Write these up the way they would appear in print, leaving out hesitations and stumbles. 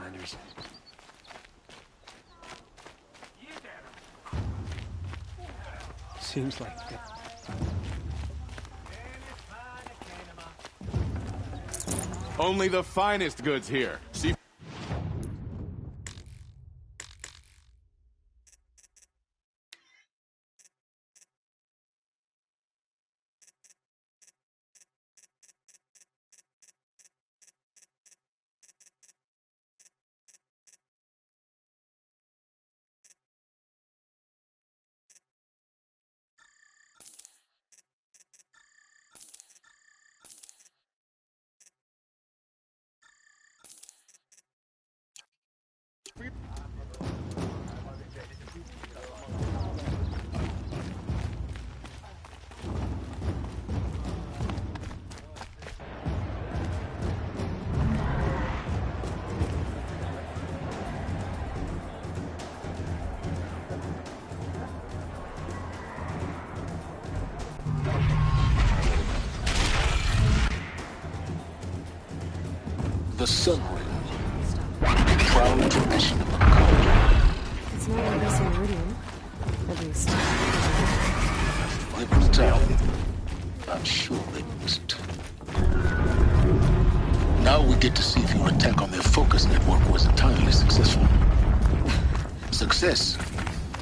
Pathfinders. Seems like that. Only the finest goods here. See. The Sun Ring. Proud tradition of the cult. It's not like this in Meridian, at least. They will tell. I'm sure they must. Now we get to see if your attack on their focus network was entirely successful. Success.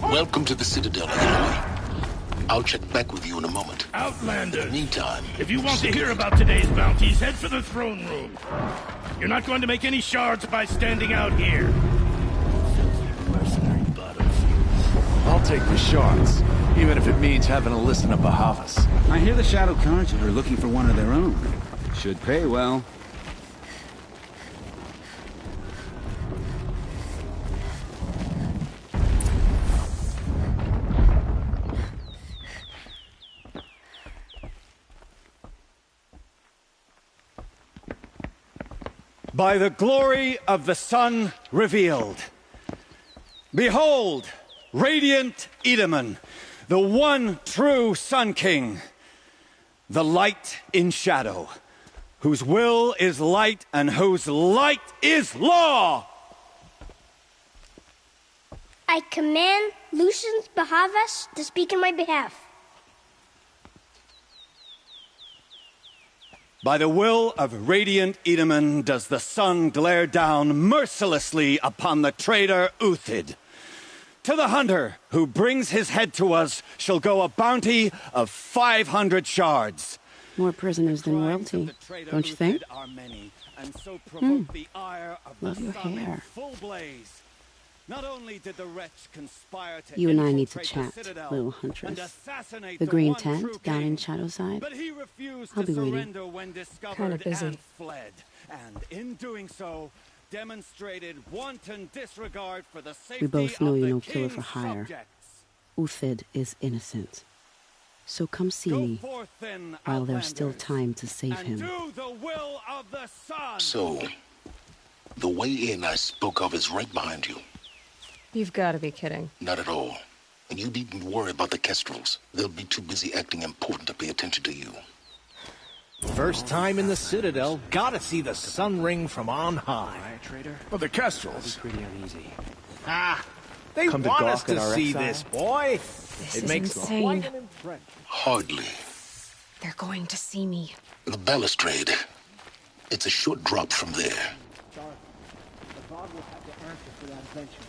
Welcome to the Citadel, Aloy. I'll check back with you in a moment. Outlander! In the meantime... If you want to hear about today's bounties, head for the throne room. You're not going to make any shards by standing out here. Filthy mercenary bottoms. I'll take the shards, even if it means having to listen to Bahavas. I hear the Shadow Cards are looking for one of their own. Should pay well. By the glory of the sun revealed. Behold, radiant Edaman, the one true Sun King, the light in shadow, whose will is light and whose light is law. I command Lucius Bahavas to speak in my behalf. By the will of radiant Edaman does the sun glare down mercilessly upon the traitor Uthid. To the hunter who brings his head to us shall go a bounty of 500 shards. More prisoners than royalty, don't you think? Love your hair. Not only did the wretch conspire to You and I need to chat, little huntress. The green tent down in Shadowside. I'll be waiting. Kinda busy. Fled, and in doing so, demonstrated wanton disregard for the safety We both know of you're the no killer king's for hire. subjects. Uthid is innocent. So come see Go me forth, then, while there's still Outlanders, time to save and him. do the will of the sun. So, the way in I spoke of is right behind you. You've got to be kidding. Not at all. And you needn't worry about the Kestrels. They'll be too busy acting important to pay attention to you. First time in the Citadel, gotta see the Sun Ring from on high. Trader, But the Kestrels... pretty uneasy. Ah, they Come to want us gawk at to our see exile? this, boy. This It is makes insane. quite an impression. Hardly. They're going to see me. The balustrade. It's a short drop from there. The God will have to answer for that eventually.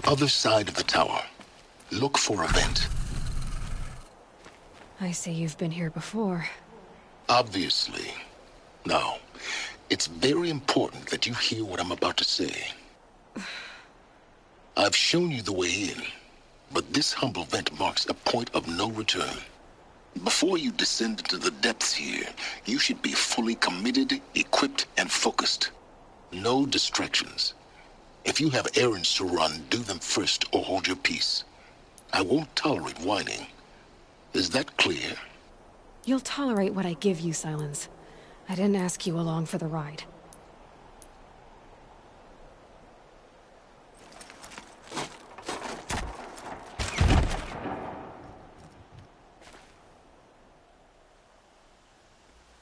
other side of the tower. Look for a vent. I see you've been here before. Obviously. Now, it's very important that you hear what I'm about to say. I've shown you the way in, but this humble vent marks a point of no return. Before you descend into the depths here, you should be fully committed, equipped, and focused. No distractions. If you have errands to run, do them first or hold your peace. I won't tolerate whining. Is that clear? You'll tolerate what I give you, Silence. I didn't ask you along for the ride.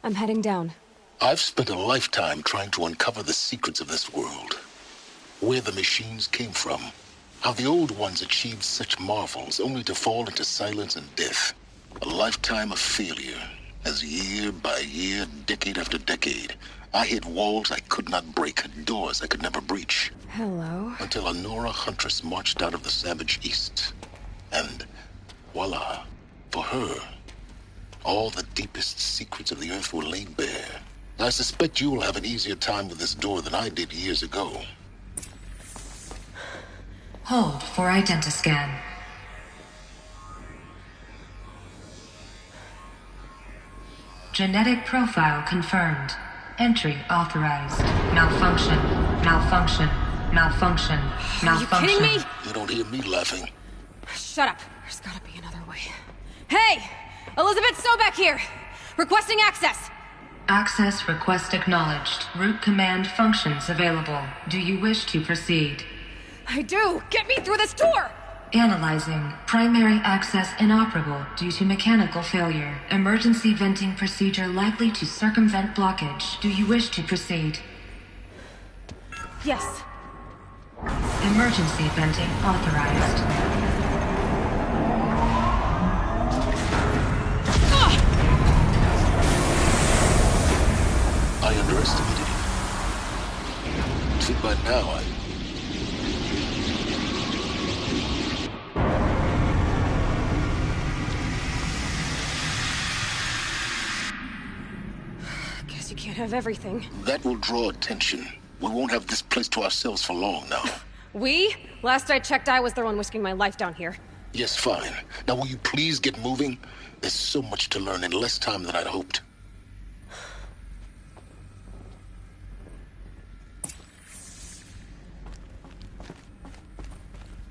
I'm heading down. I've spent a lifetime trying to uncover the secrets of this world. Where the machines came from. How the old ones achieved such marvels only to fall into silence and death. A lifetime of failure, as year by year, decade after decade, I hit walls I could not break, doors I could never breach. Hello? Until a Nora huntress marched out of the savage east. And voila, for her, all the deepest secrets of the earth were laid bare. I suspect you will have an easier time with this door than I did years ago. Hold for identiscan. Genetic profile confirmed. Entry authorized. Malfunction. Malfunction. Malfunction. Malfunction. Are you kidding me? You don't hear me laughing. Shut up. There's gotta be another way. Hey! Elizabeth Sobeck here! Requesting access! Access request acknowledged. Root command functions available. Do you wish to proceed? I do! Get me through this door! Analyzing. Primary access inoperable due to mechanical failure. Emergency venting procedure likely to circumvent blockage. Do you wish to proceed? Yes. Emergency venting authorized. I underestimated you. See, by now, Guess you can't have everything. That will draw attention. We won't have this place to ourselves for long now. We? Last I checked, I was the one risking my life down here. Yes, fine. Now will you please get moving? There's so much to learn in less time than I'd hoped.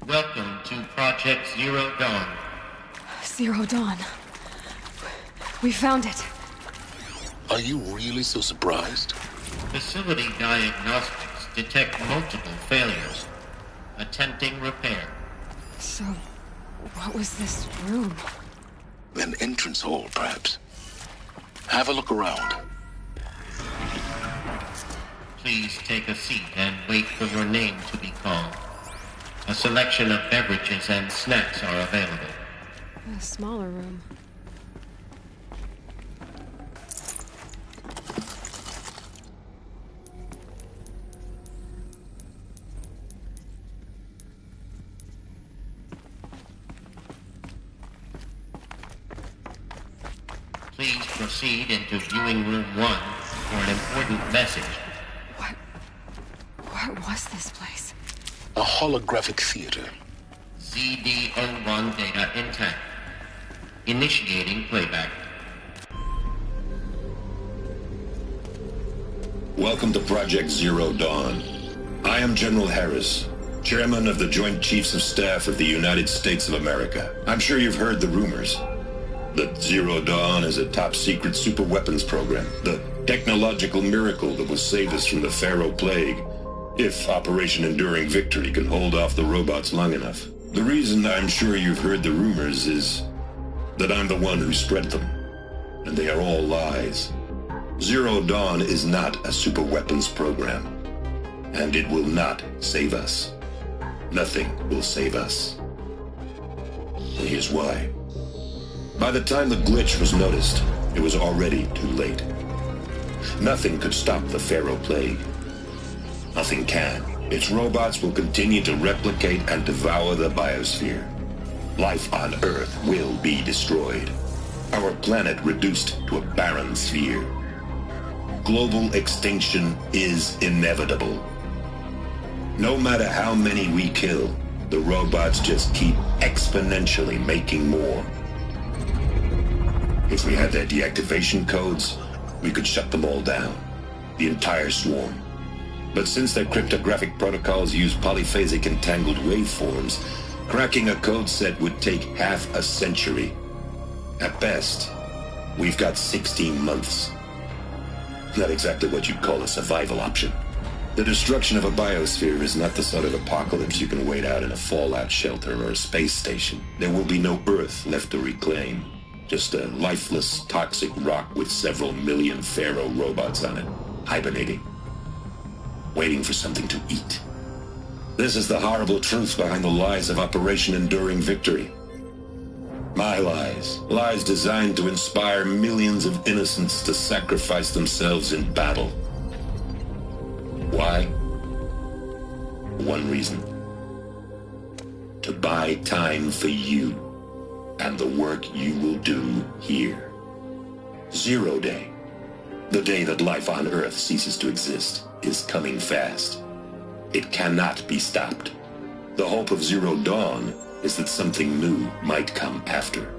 Welcome to Project Zero Dawn. Zero Dawn. We found it. Are you really so surprised? Facility diagnostics detect multiple failures. Attempting repair. So, what was this room? An entrance hall, perhaps. Have a look around. Please take a seat and wait for your name to be called. A selection of beverages and snacks are available. A smaller room. Please proceed into viewing room 1 for an important message. What was this place? A holographic theater. CD01 data intact. Initiating playback. Welcome to Project Zero Dawn. I am General Harris, Chairman of the Joint Chiefs of Staff of the United States of America. I'm sure you've heard the rumors that Zero Dawn is a top-secret superweapons program, the technological miracle that will save us from the Pharaoh Plague, if Operation Enduring Victory can hold off the robots long enough. The reason I'm sure you've heard the rumors is that I'm the one who spread them, and they are all lies. Zero Dawn is not a superweapons program, and it will not save us. Nothing will save us. And here's why. By the time the glitch was noticed, it was already too late. Nothing could stop the Pharaoh Plague. Nothing can. Its robots will continue to replicate and devour the biosphere. Life on Earth will be destroyed. Our planet reduced to a barren sphere. Global extinction is inevitable. No matter how many we kill, the robots just keep exponentially making more. If we had their deactivation codes, we could shut them all down. The entire swarm. But since their cryptographic protocols use polyphasic entangled waveforms, cracking a code set would take half a century. At best, we've got 16 months. Not exactly what you'd call a survival option. The destruction of a biosphere is not the sort of apocalypse you can wait out in a fallout shelter or a space station. There will be no Earth left to reclaim. Just a lifeless, toxic rock with several million Pharaoh robots on it, hibernating, waiting for something to eat. This is the horrible truth behind the lies of Operation Enduring Victory. My lies. Lies designed to inspire millions of innocents to sacrifice themselves in battle. Why? One reason. To buy time for you and the work you will do here. 0 Day. The day that life on Earth ceases to exist is coming fast. It cannot be stopped. The hope of Zero Dawn is that something new might come after.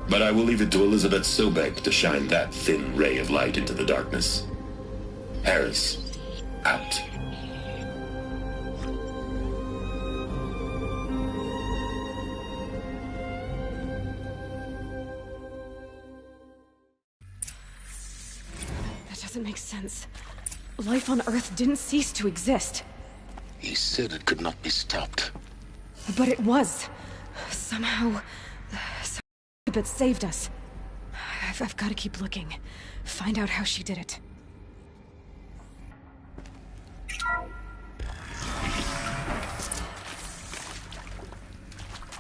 But I will leave it to Elizabeth Sobek to shine that thin ray of light into the darkness. Harris, out. That doesn't make sense. Life on Earth didn't cease to exist. He said it could not be stopped. But it was. Somehow Elizabeth saved us. I've got to keep looking. Find out how she did it.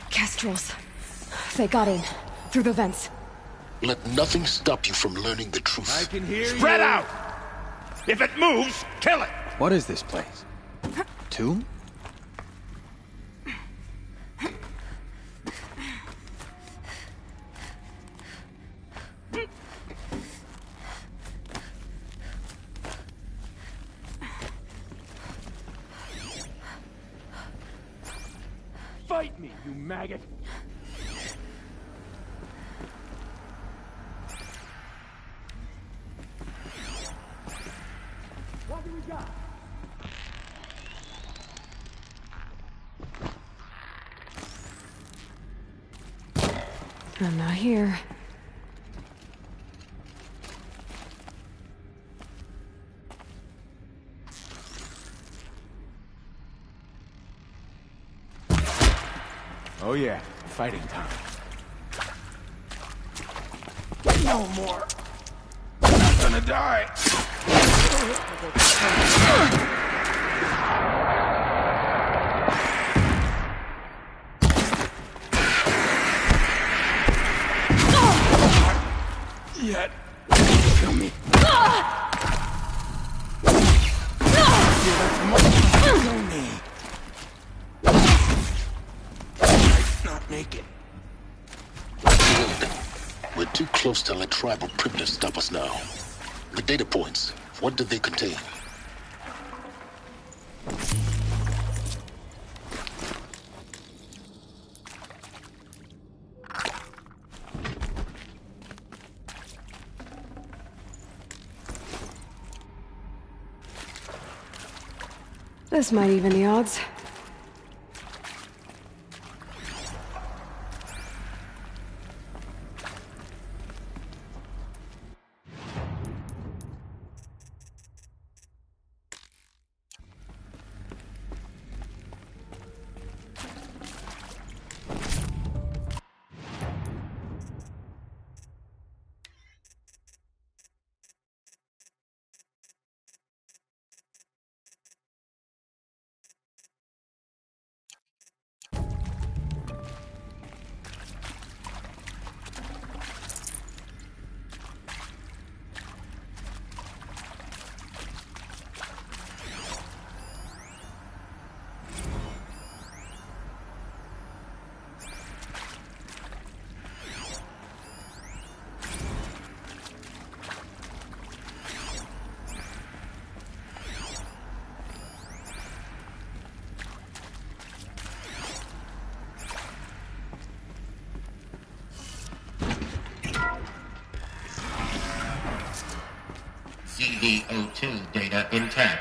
Kestrels. They got in. Through the vents. Let nothing stop you from learning the truth. I can hear you. Spread out! If it moves, kill it! What is this place? Tomb? Fight me, you maggot! What do we got? I'm not here. Oh yeah, fighting time. No more. I'm not gonna die. Yet. Kill me. Kill me. Not make it. We're too close to let tribal primitives stop us now. The data points, what do they contain? This might even the odds. ZDO2 data intact.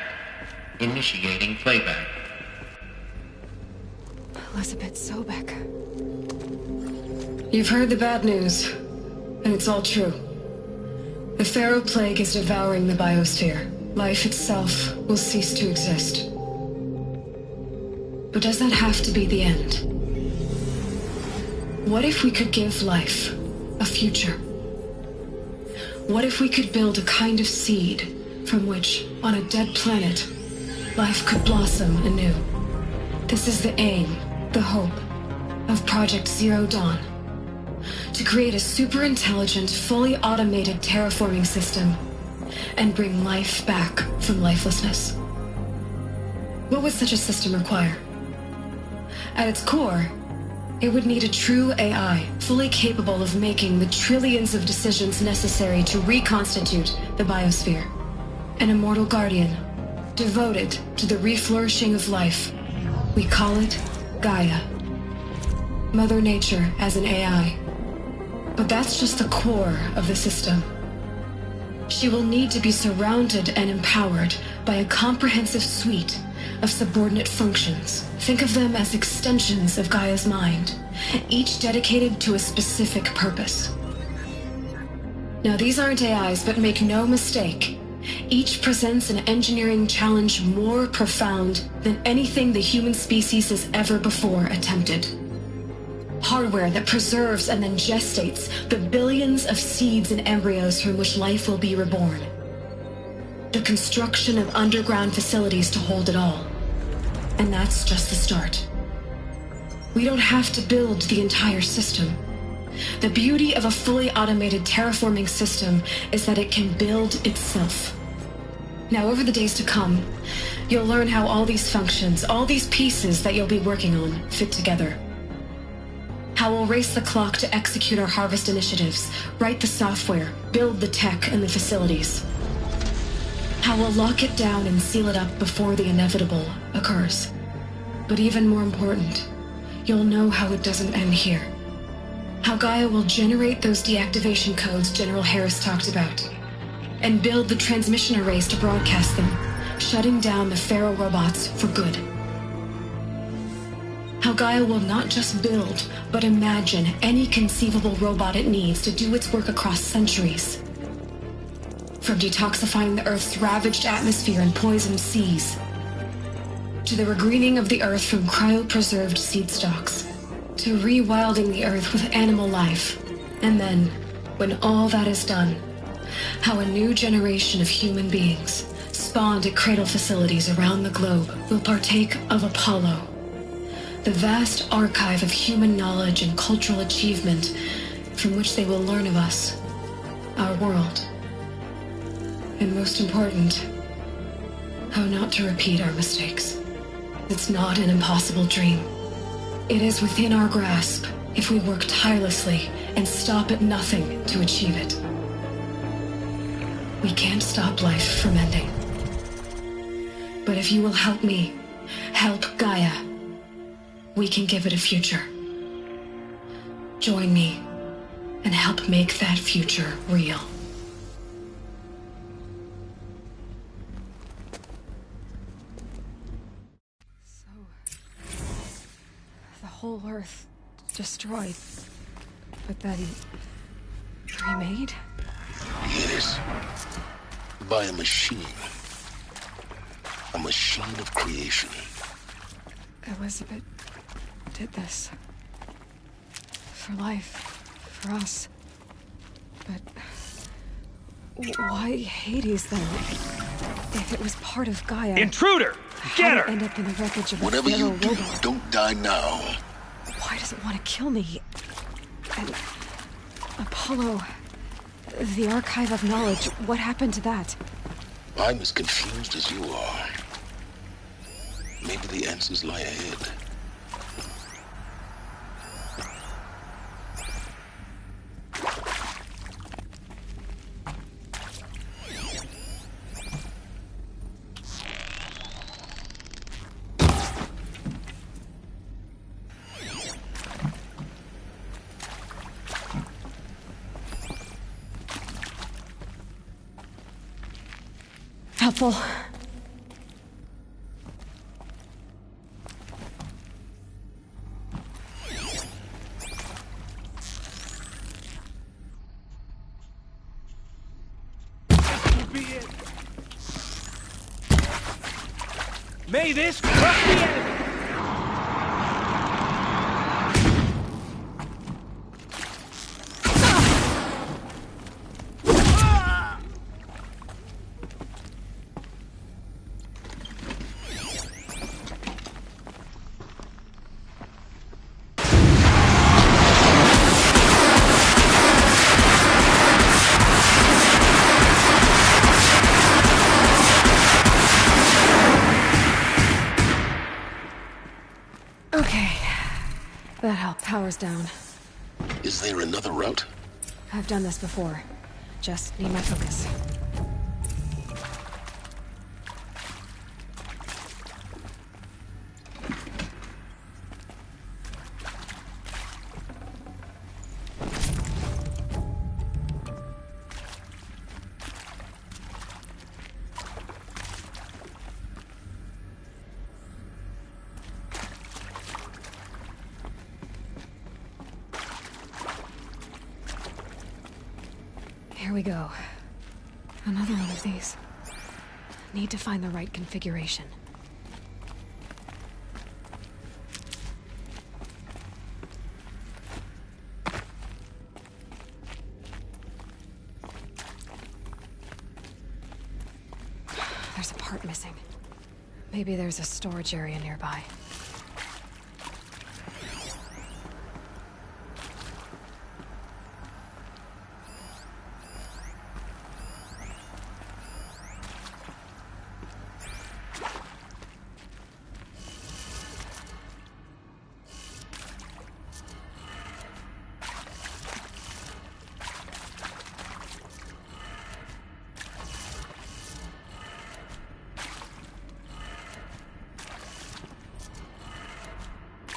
Initiating playback. Elizabeth Sobek. You've heard the bad news, and it's all true. The Pharaoh Plague is devouring the biosphere. Life itself will cease to exist. But does that have to be the end? What if we could give life a future? What if we could build a kind of seed from which, on a dead planet, life could blossom anew? This is the aim, the hope, of Project Zero Dawn. To create a super-intelligent, fully automated terraforming system and bring life back from lifelessness. What would such a system require? At its core, it would need a true AI, fully capable of making the trillions of decisions necessary to reconstitute the biosphere. An immortal guardian, devoted to the reflourishing of life. We call it Gaia. Mother Nature as an AI. But that's just the core of the system. She will need to be surrounded and empowered by a comprehensive suite of subordinate functions. Think of them as extensions of Gaia's mind, each dedicated to a specific purpose. Now, these aren't AIs, but make no mistake, each presents an engineering challenge more profound than anything the human species has ever before attempted. Hardware that preserves and then gestates the billions of seeds and embryos from which life will be reborn. The construction of underground facilities to hold it all. And that's just the start. We don't have to build the entire system. The beauty of a fully automated terraforming system is that it can build itself. Now, over the days to come, you'll learn how all these functions, all these pieces that you'll be working on, fit together. How we'll race the clock to execute our harvest initiatives, write the software, build the tech and the facilities. How we'll lock it down and seal it up before the inevitable occurs. But even more important, you'll know how it doesn't end here. How Gaia will generate those deactivation codes General Harris talked about, and build the transmission arrays to broadcast them, shutting down the Pharaoh robots for good. How Gaia will not just build, but imagine any conceivable robot it needs to do its work across centuries. From detoxifying the Earth's ravaged atmosphere and poisoned seas, to the regreening of the Earth from cryopreserved seed stalks, to rewilding the Earth with animal life. And then, when all that is done, how a new generation of human beings, spawned at cradle facilities around the globe, will partake of Apollo, the vast archive of human knowledge and cultural achievement from which they will learn of us, our world. And most important, how not to repeat our mistakes. It's not an impossible dream. It is within our grasp if we work tirelessly and stop at nothing to achieve it. We can't stop life from ending. But if you will help me, help Gaia, we can give it a future. Join me and help make that future real. So, the whole Earth destroyed, but then remade? Yes. By a machine. A machine of creation. Elizabeth did this. For life. For us. But why Hades then? If it was part of Gaia. Intruder! Get her! End up in the wreckage of Whatever you do, robot. don't die now. Why does it want to kill me? And Apollo, the archive of knowledge, what happened to that? I'm as confused as you are. Maybe the answers lie ahead. helpful. May this crush the enemy! Okay. That helped. Power's down. Is there another route? I've done this before. Just need my focus. Here we go. Another one of these. Need to find the right configuration. There's a part missing. Maybe there's a storage area nearby.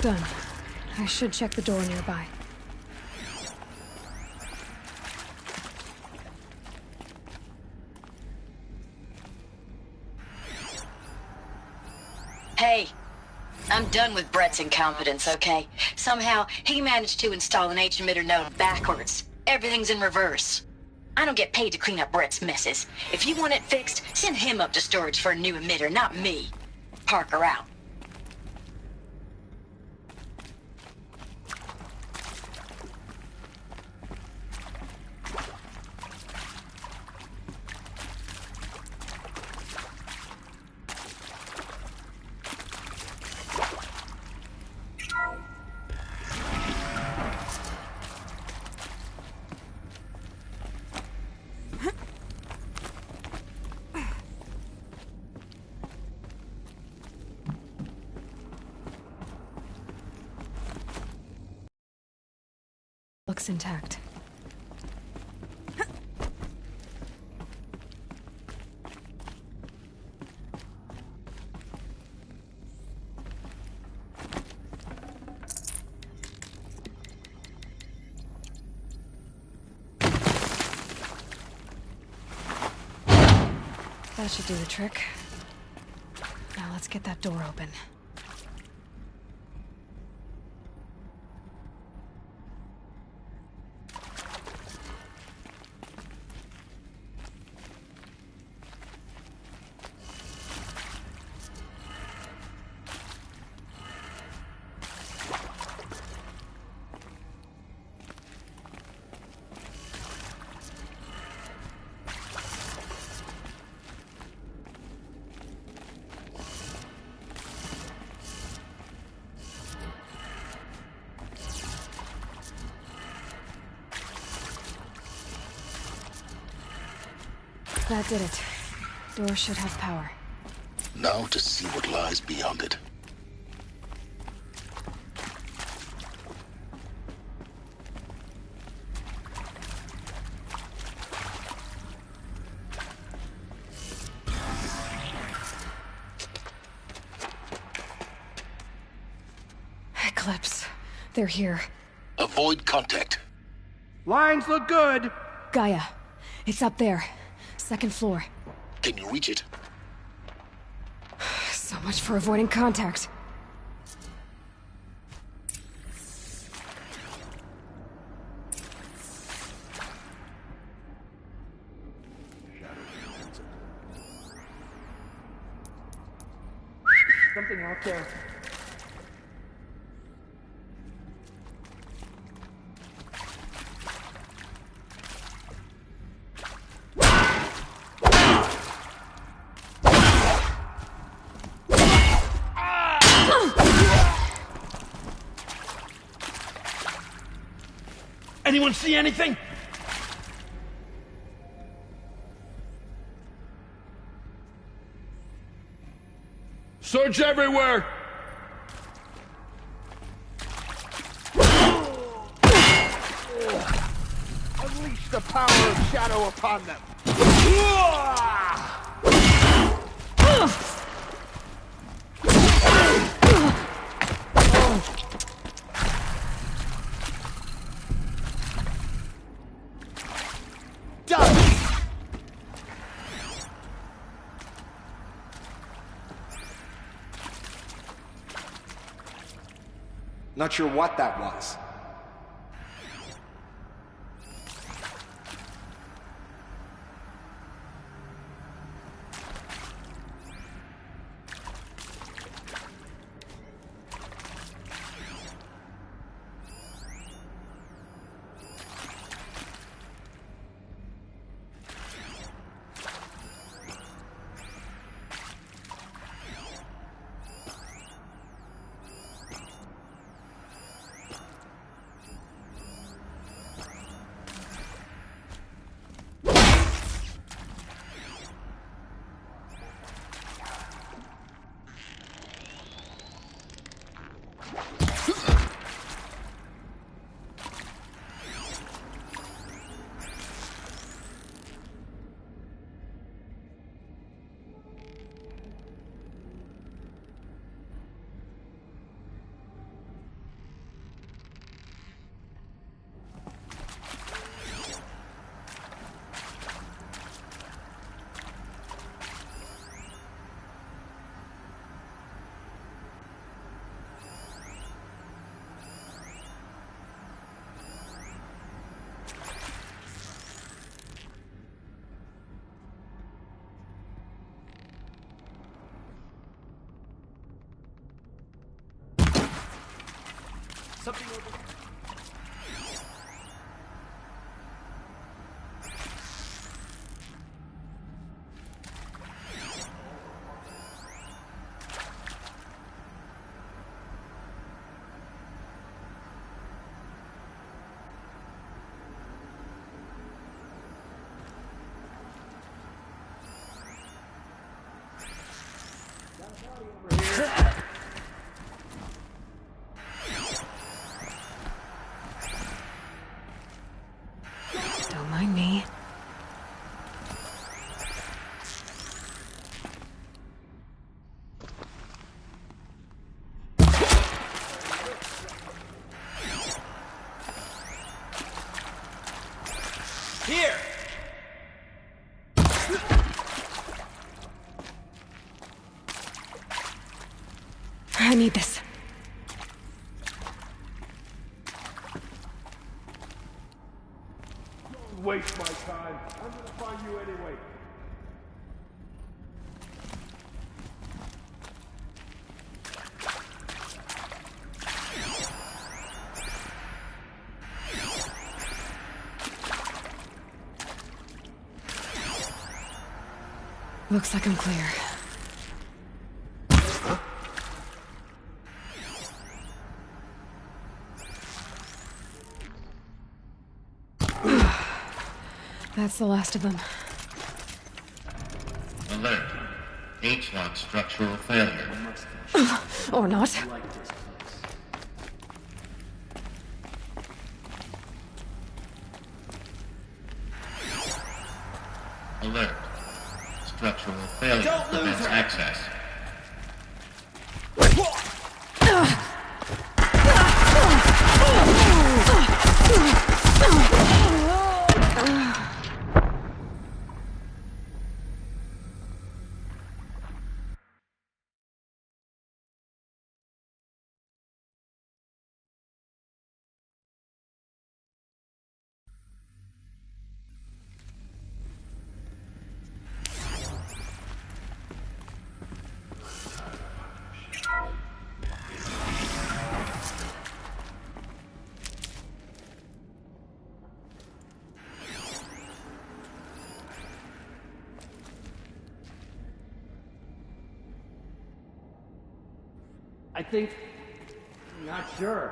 Done. I should check the door nearby. Hey, I'm done with Brett's incompetence, okay? Somehow, he managed to install an H-emitter node backwards. Everything's in reverse. I don't get paid to clean up Brett's messes. If you want it fixed, send him up to storage for a new emitter, not me. Parker out. Looks intact. That should do the trick. Now let's get that door open. That did it. Door should have power. Now to see what lies beyond it. Eclipse. They're here. Avoid contact. Lines look good. Gaia. It's up there. Second floor. Can you reach it? So much for avoiding contact. Something out there. Anyone see anything? Search everywhere! Unleash the power of shadow upon them. Not sure what that was. Something over there. Don't mind me. Here! I need this. Don't waste my time. I'm gonna find you anyway. Looks like I'm clear. That's the last of them. Alert. H-lock structural failure. Or not. Alert. Structural failure prevents access. I think... not sure.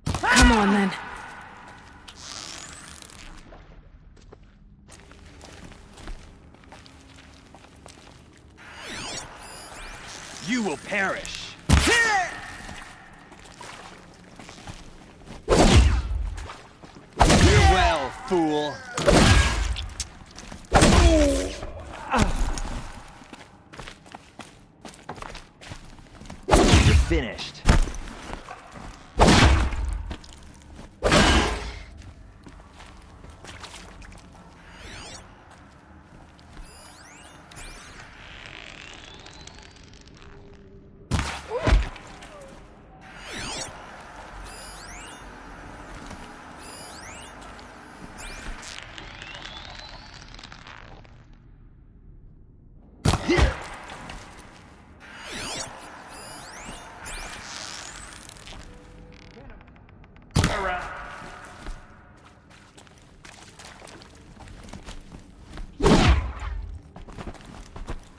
Come on, then. You will perish. Farewell, fool. You're finished.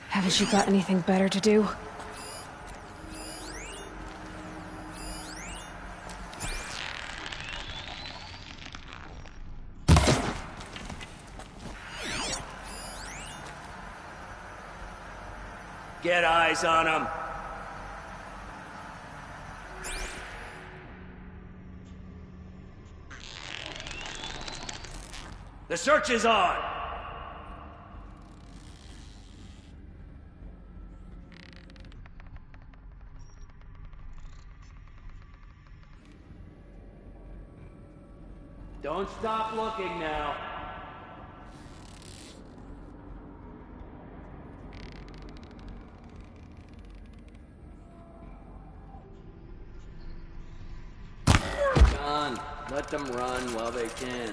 Haven't you got anything better to do? Get eyes on him. The search is on. Don't stop looking now. John, let them run while they can.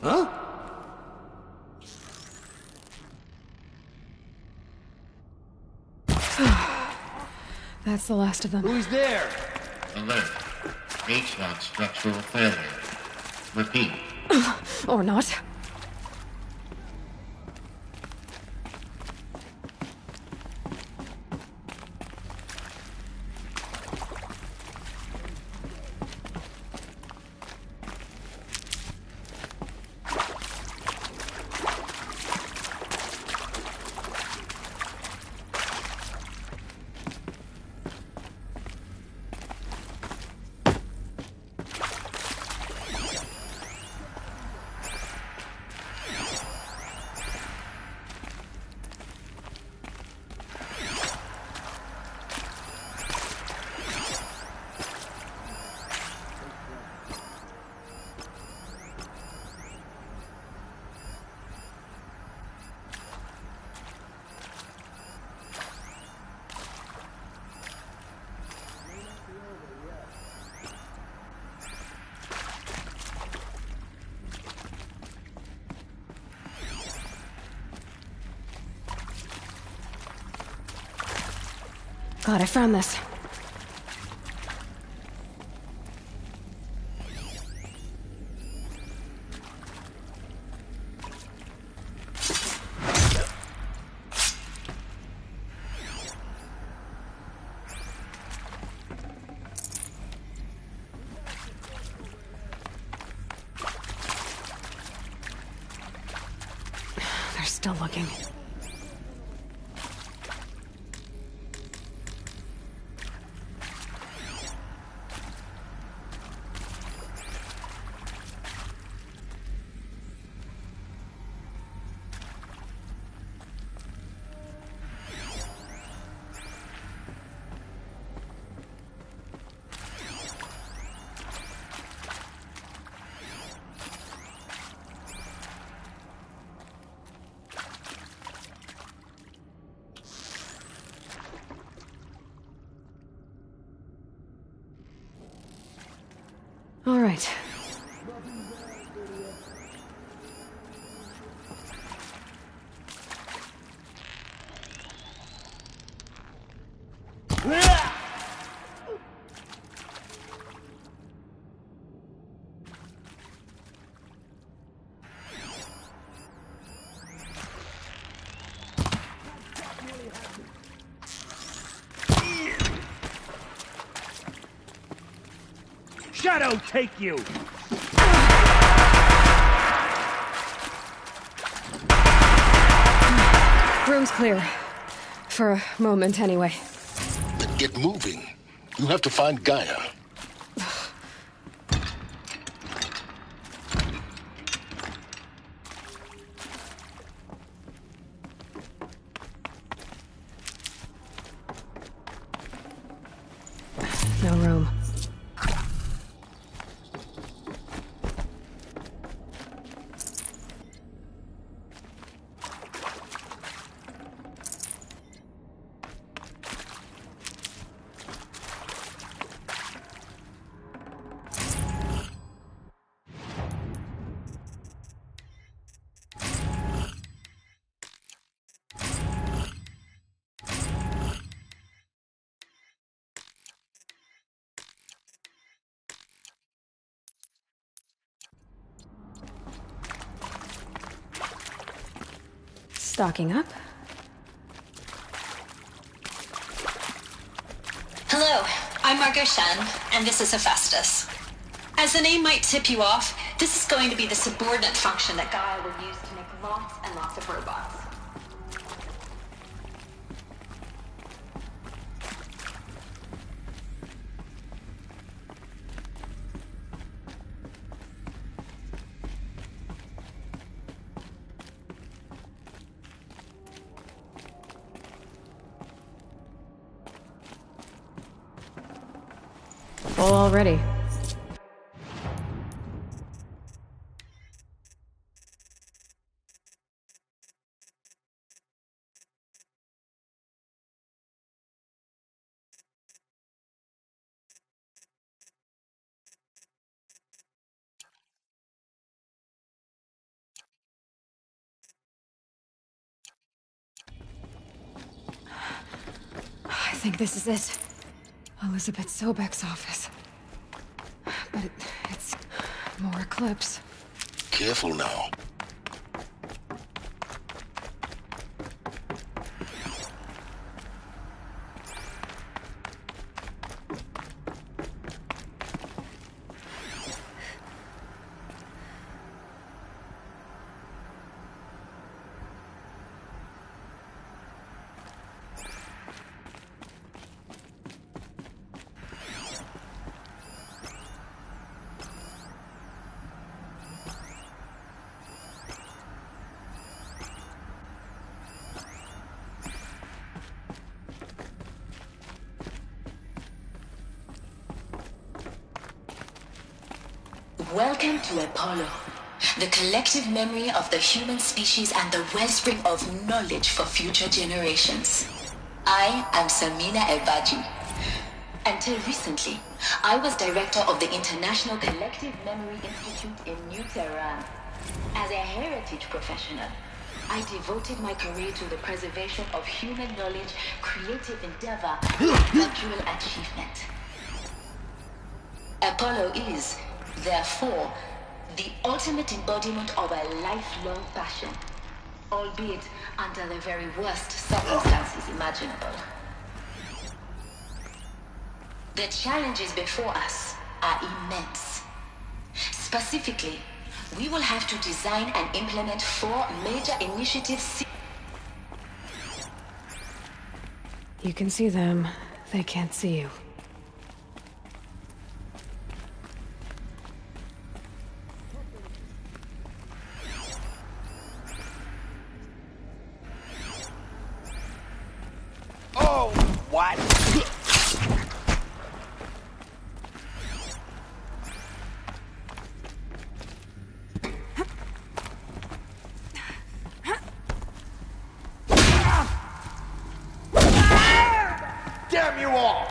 Huh? That's the last of them. Who's there? Alert. H-lock structural failure. Repeat. Or not. God, I found this. They're still looking. All right. shadow take you! Room's clear. For a moment, anyway. Then get moving. You have to find Gaia. No room. Stocking up. Hello, I'm Margot Shan, and this is Hephaestus. As the name might tip you off, this is going to be the subordinate function that Gaia will use to make lots and lots of robots. Full already. I think this is it. Elizabeth Sobek's office. But it's more Eclipse. Careful now. Welcome to Apollo, the collective memory of the human species and the wellspring of knowledge for future generations. I am Samina Ebaji. Until recently, I was director of the International Collective Memory Institute in New Tehran. As a heritage professional, I devoted my career to the preservation of human knowledge, creative endeavor, and cultural achievement. Apollo is, therefore, the ultimate embodiment of a lifelong passion, albeit under the very worst circumstances imaginable. The challenges before us are immense. Specifically, we will have to design and implement 4 major initiatives. You can see them, they can't see you. Oh, what? Damn you all!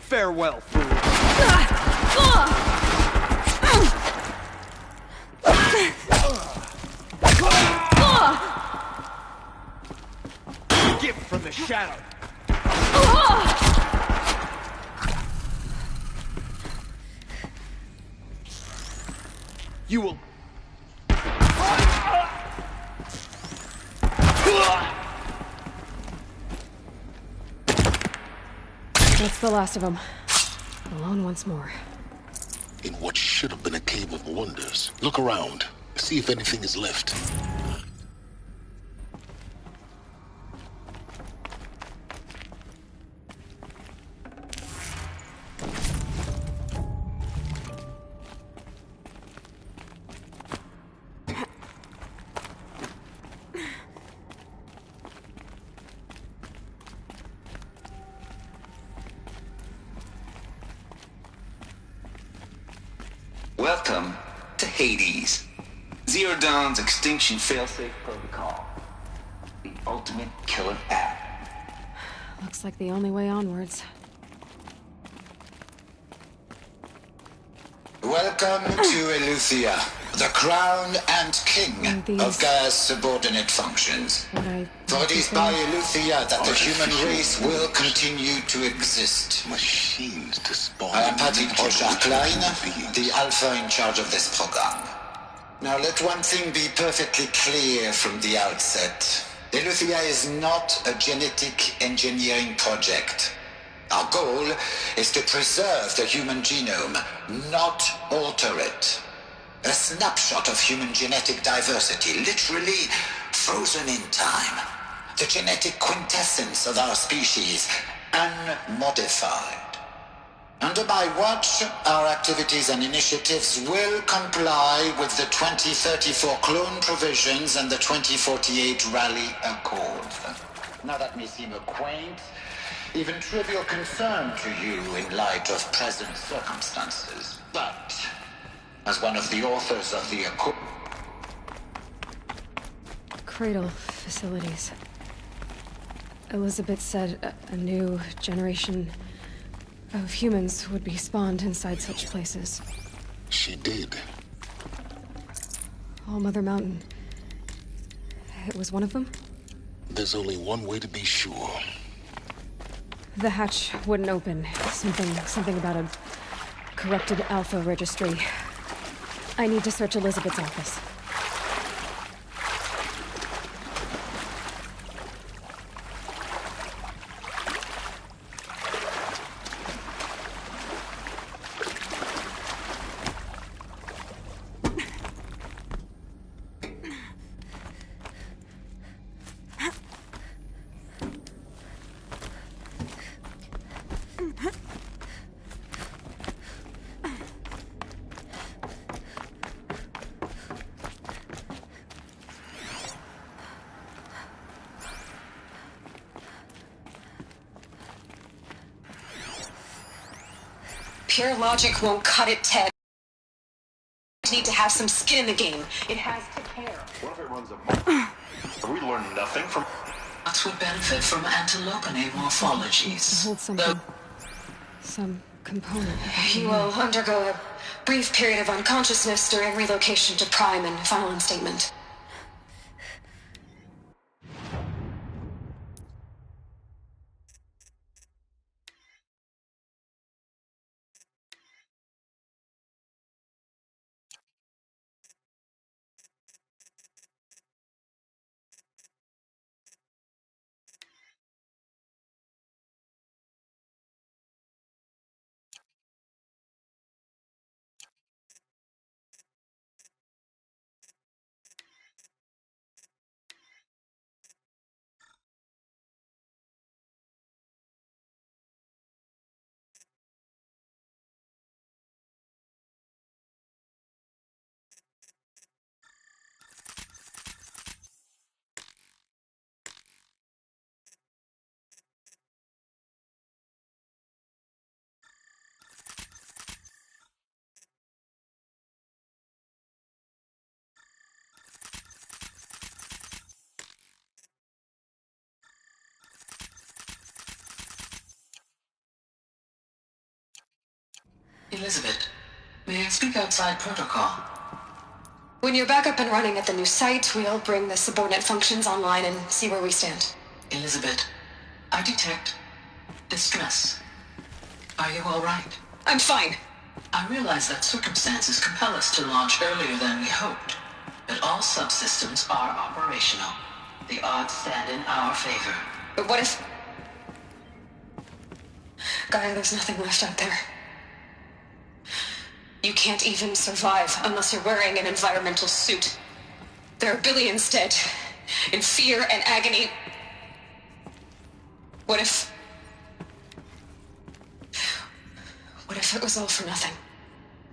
Farewell, fool. Gift from the shadow. You will That's the last of them. Alone once more. In what should have been a cave of wonders. Look around. See if anything is left. Welcome to Hades. Zero Dawn's extinction failsafe protocol. The ultimate killer app. Looks like the only way onwards. Welcome to Eleuthia, the crown and king of Gaia's subordinate functions. For it is by Eleuthia that the human race will continue to exist. Machines to spawn. I am Patrick Brochard-Klein, the alpha in charge of this program. Now let one thing be perfectly clear from the outset. Eleuthia is not a genetic engineering project. Our goal is to preserve the human genome, not alter it. A snapshot of human genetic diversity, literally frozen in time. The genetic quintessence of our species, unmodified. Under my watch, our activities and initiatives will comply with the 2034 clone provisions and the 2048 Rally Accords. Now that may seem a quaint, even trivial concern to you in light of present circumstances. But, as one of the authors of the Accord... Cradle facilities. Elizabeth said a new generation of humans would be spawned inside such places. She did. All Mother Mountain. It was one of them? There's only one way to be sure. The hatch wouldn't open. Something about a corrupted alpha registry. I need to search Elizabeth's office. Pure logic won't cut it, Ted. You need to have some skin in the game. It has to care. What if it runs amok? Have we learned nothing from... Lots would benefit from antilopenate morphologies. Hold something. Some component. He will undergo a brief period of unconsciousness during relocation to Prime and final instatement. Elizabeth, may I speak outside protocol? When you're back up and running at the new site, we'll bring the subordinate functions online and see where we stand. Elizabeth, I detect distress. Are you all right? I'm fine. I realize that circumstances compel us to launch earlier than we hoped, but all subsystems are operational. The odds stand in our favor. But what if... Gaia, there's nothing left out there. You can't even survive unless you're wearing an environmental suit. There are billions dead, in fear and agony. What if it was all for nothing?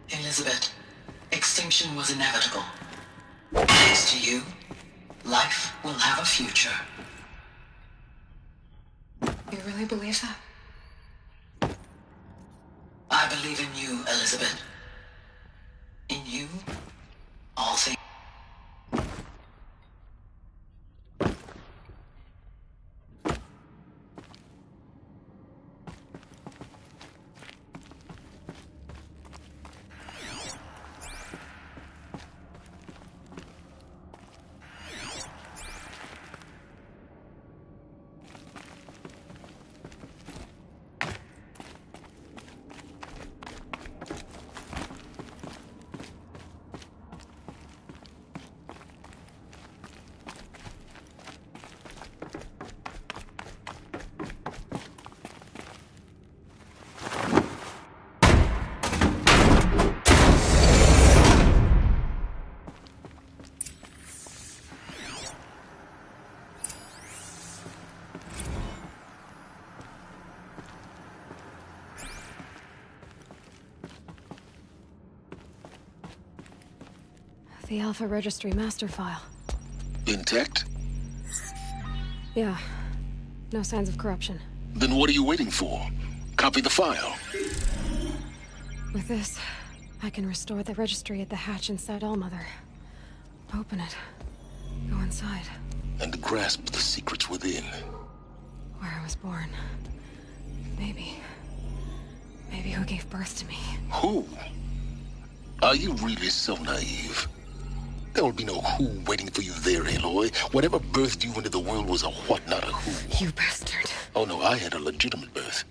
Elizabeth, extinction was inevitable. Thanks to you, life will have a future. You really believe that? I believe in you, Elizabeth. In you, all things. The Alpha Registry master file. Intact? Yeah. No signs of corruption. Then what are you waiting for? Copy the file. With this, I can restore the registry at the hatch inside Allmother. Open it. Go inside. And grasp the secrets within. Where I was born. Maybe who gave birth to me. Who? Are you really so naive? There will be no who waiting for you there, Aloy. Whatever birthed you into the world was a what, not a who. You bastard. Oh no, I had a legitimate birth.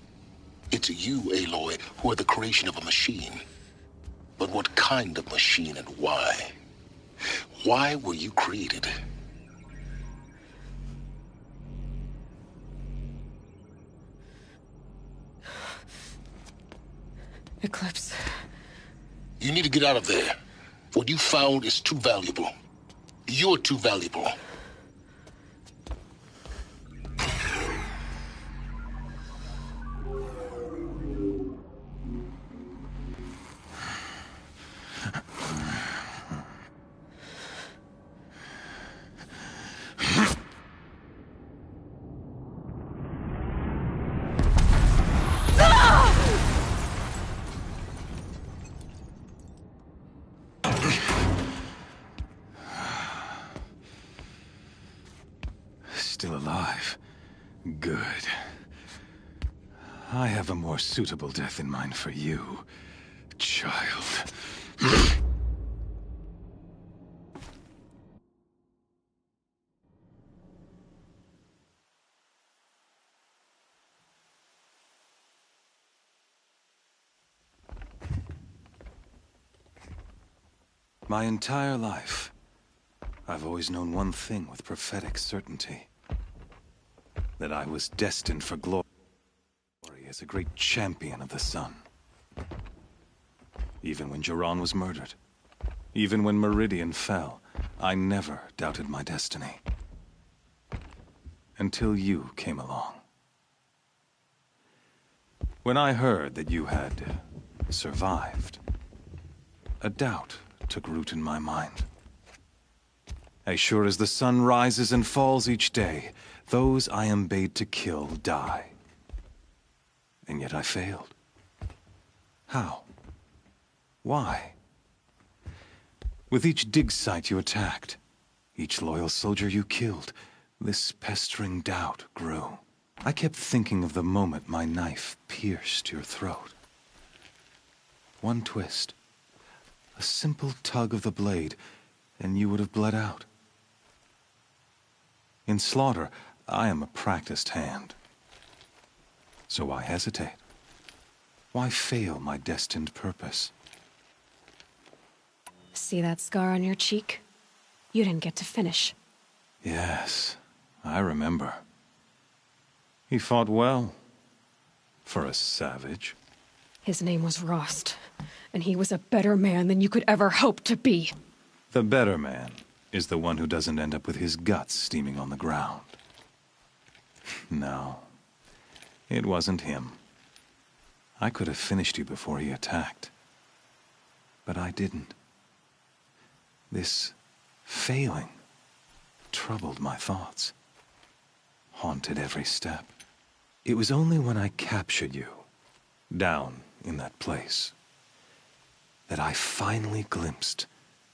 It's you, Aloy, who are the creation of a machine. But what kind of machine and why? Why were you created? Eclipse. You need to get out of there. What you found is too valuable. You're too valuable. Still alive. Good. I have a more suitable death in mind for you, child. My entire life, I've always known one thing with prophetic certainty. That I was destined for glory as a great champion of the sun. Even when Jiran was murdered, even when Meridian fell, I never doubted my destiny. Until you came along. When I heard that you had survived, a doubt took root in my mind. As sure as the sun rises and falls each day, those I am bade to kill die. And yet I failed. How? Why? With each dig site you attacked, each loyal soldier you killed, this pestering doubt grew. I kept thinking of the moment my knife pierced your throat. One twist, a simple tug of the blade, and you would have bled out. In slaughter, I am a practiced hand. So why hesitate? Why fail my destined purpose? See that scar on your cheek? You didn't get to finish. Yes, I remember. He fought well. for a savage. His name was Rost, and he was a better man than you could ever hope to be. The better man is the one who doesn't end up with his guts steaming on the ground. No, it wasn't him. I could have finished you before he attacked. But I didn't. This failing troubled my thoughts, haunted every step. It was only when I captured you, down in that place, that I finally glimpsed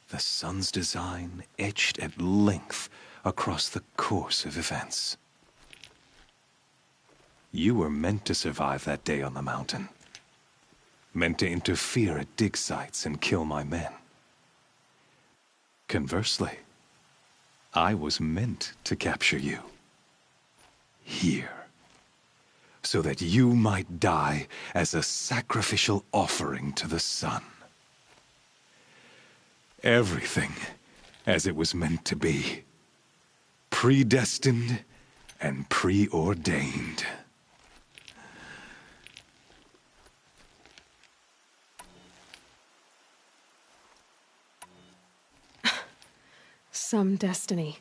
the sun's design etched at length across the course of events. You were meant to survive that day on the mountain. Meant to interfere at dig sites and kill my men. Conversely, I was meant to capture you. Here. So that you might die as a sacrificial offering to the sun. Everything as it was meant to be. Predestined and preordained. Some destiny.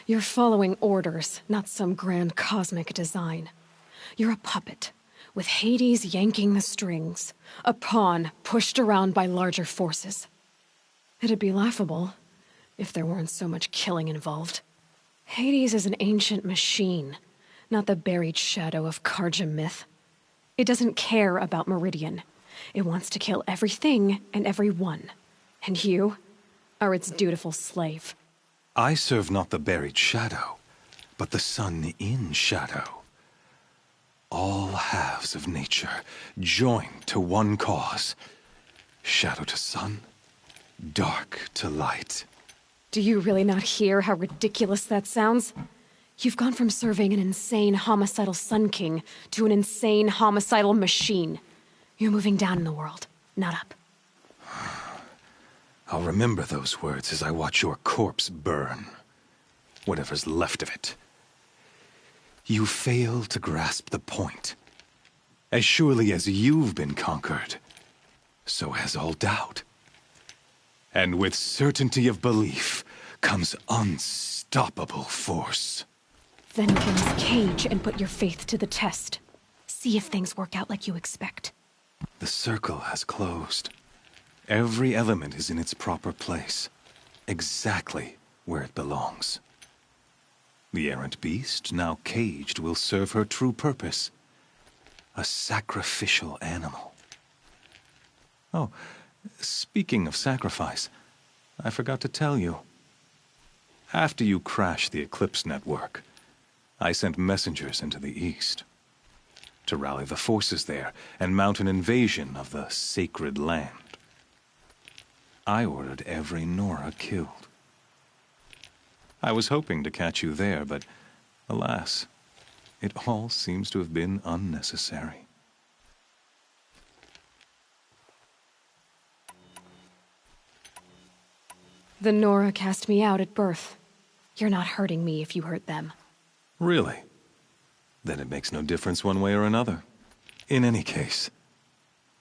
You're following orders, not some grand cosmic design. You're a puppet, with Hades yanking the strings, a pawn pushed around by larger forces. It'd be laughable if there weren't so much killing involved. Hades is an ancient machine, not the buried shadow of Karja myth. It doesn't care about Meridian. It wants to kill everything and everyone. And you are its dutiful slave. I serve not the buried shadow, but the sun in shadow. All halves of nature joined to one cause. Shadow to sun, dark to light. Do you really not hear how ridiculous that sounds? You've gone from serving an insane homicidal Sun King to an insane homicidal machine. You're moving down in the world, not up. I'll remember those words as I watch your corpse burn. Whatever's left of it. You fail to grasp the point. As surely as you've been conquered, so has all doubt. And with certainty of belief comes unstoppable force. Then open this cage and put your faith to the test. See if things work out like you expect. The circle has closed. Every element is in its proper place, exactly where it belongs. The errant beast, now caged, will serve her true purpose. A sacrificial animal. Oh, speaking of sacrifice, I forgot to tell you. After you crashed the Eclipse network, I sent messengers into the east to rally the forces there and mount an invasion of the sacred land. I ordered every Nora killed. I was hoping to catch you there, but alas, it all seems to have been unnecessary. The Nora cast me out at birth. You're not hurting me if you hurt them. Really? Then it makes no difference one way or another. In any case,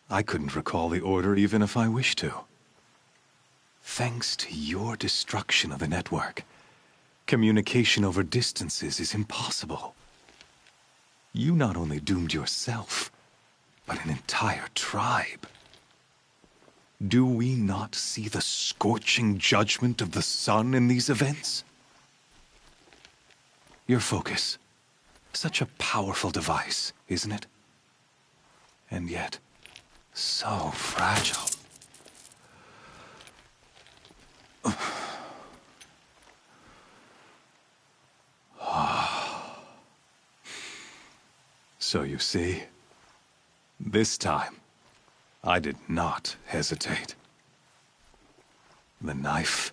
I couldn't recall the order even if I wished to. Thanks to your destruction of the network, communication over distances is impossible. You not only doomed yourself, but an entire tribe. Do we not see the scorching judgment of the sun in these events? Your focus. Such a powerful device, isn't it? And yet, so fragile. So you see, this time, I did not hesitate. The knife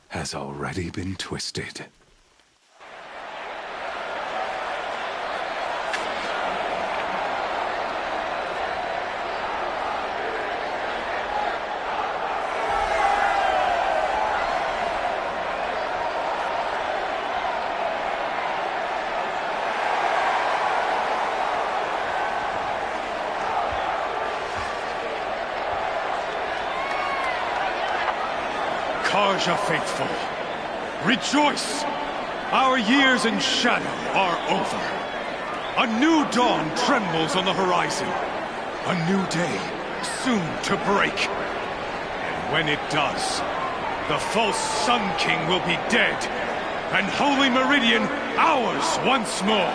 has already been twisted. Tarja faithful, rejoice! Our years in shadow are over. A new dawn trembles on the horizon. A new day soon to break. And when it does, the false Sun King will be dead, and Holy Meridian ours once more.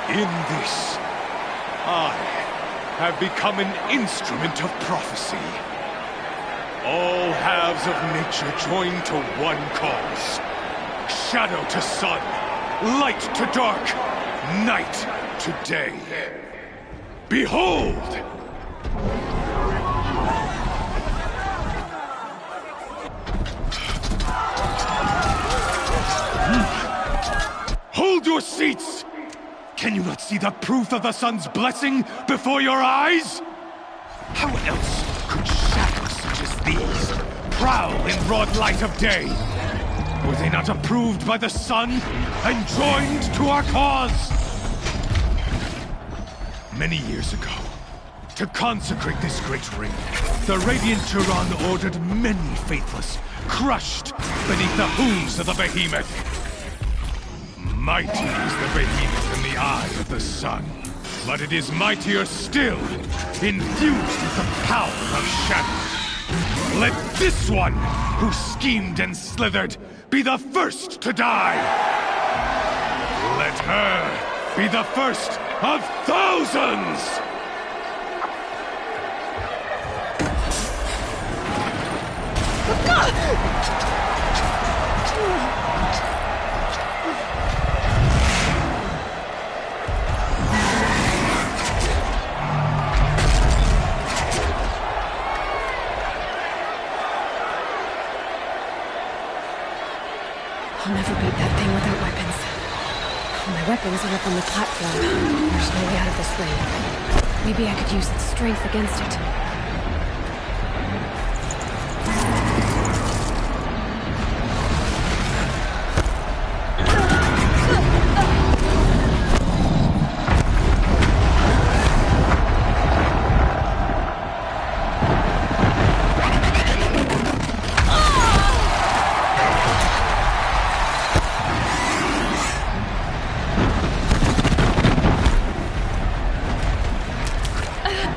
In this, I have become an instrument of prophecy. All halves of nature join to one cause. Shadow to sun, light to dark, night to day. Behold! Hold your seats! Can you not see the proof of the sun's blessing before your eyes? How else could shadows such as these prowl in broad light of day? Were they not approved by the sun and joined to our cause? Many years ago, to consecrate this great ring, the Radiant Turan ordered many faithless, crushed beneath the hooves of the behemoth. Mighty is the behemoth in the eye of the sun, but it is mightier still, infused with the power of shadow. Let this one, who schemed and slithered, be the first to die! Let her be the first of thousands! I'll never beat that thing without weapons. My weapons are up on the platform. There's no way out of this ring. Maybe I could use its strength against it.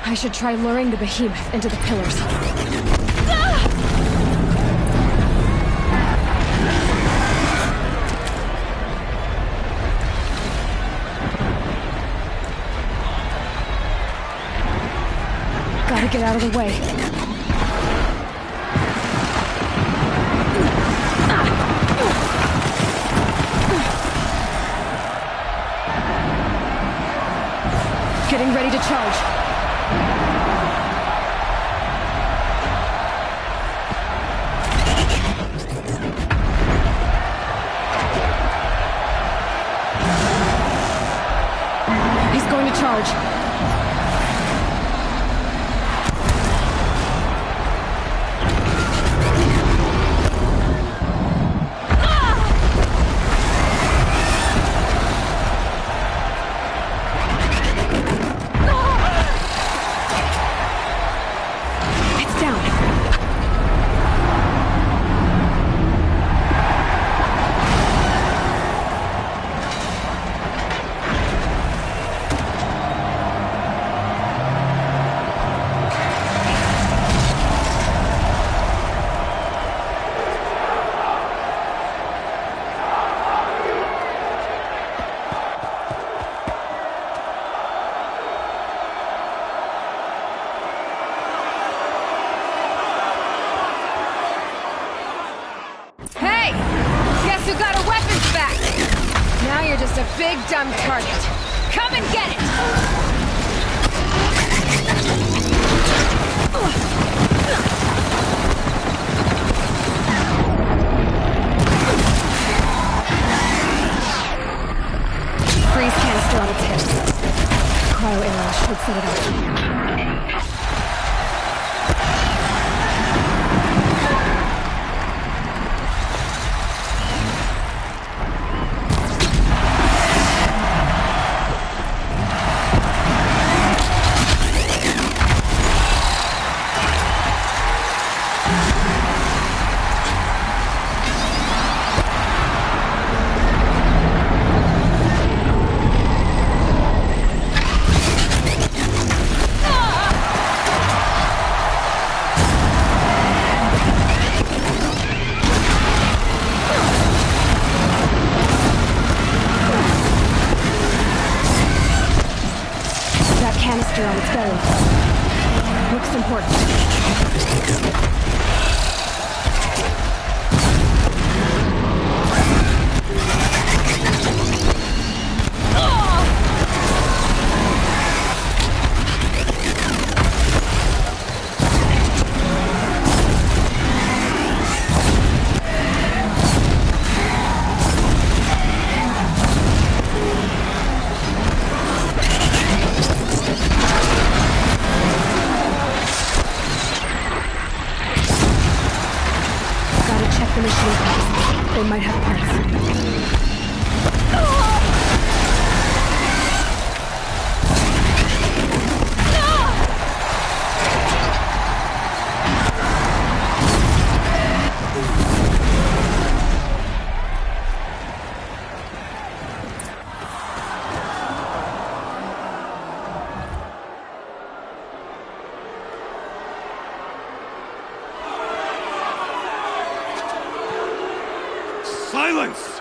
I should try luring the behemoth into the pillars. Gotta get out of the way. Getting ready to charge. Going to charge. It's down. Who got our weapons back? Now you're just a big dumb target. Come and get it! Freeze canister on its hip. Cryo arrow should set it off. blister on its belly. Looks important. They might have parts. Silence!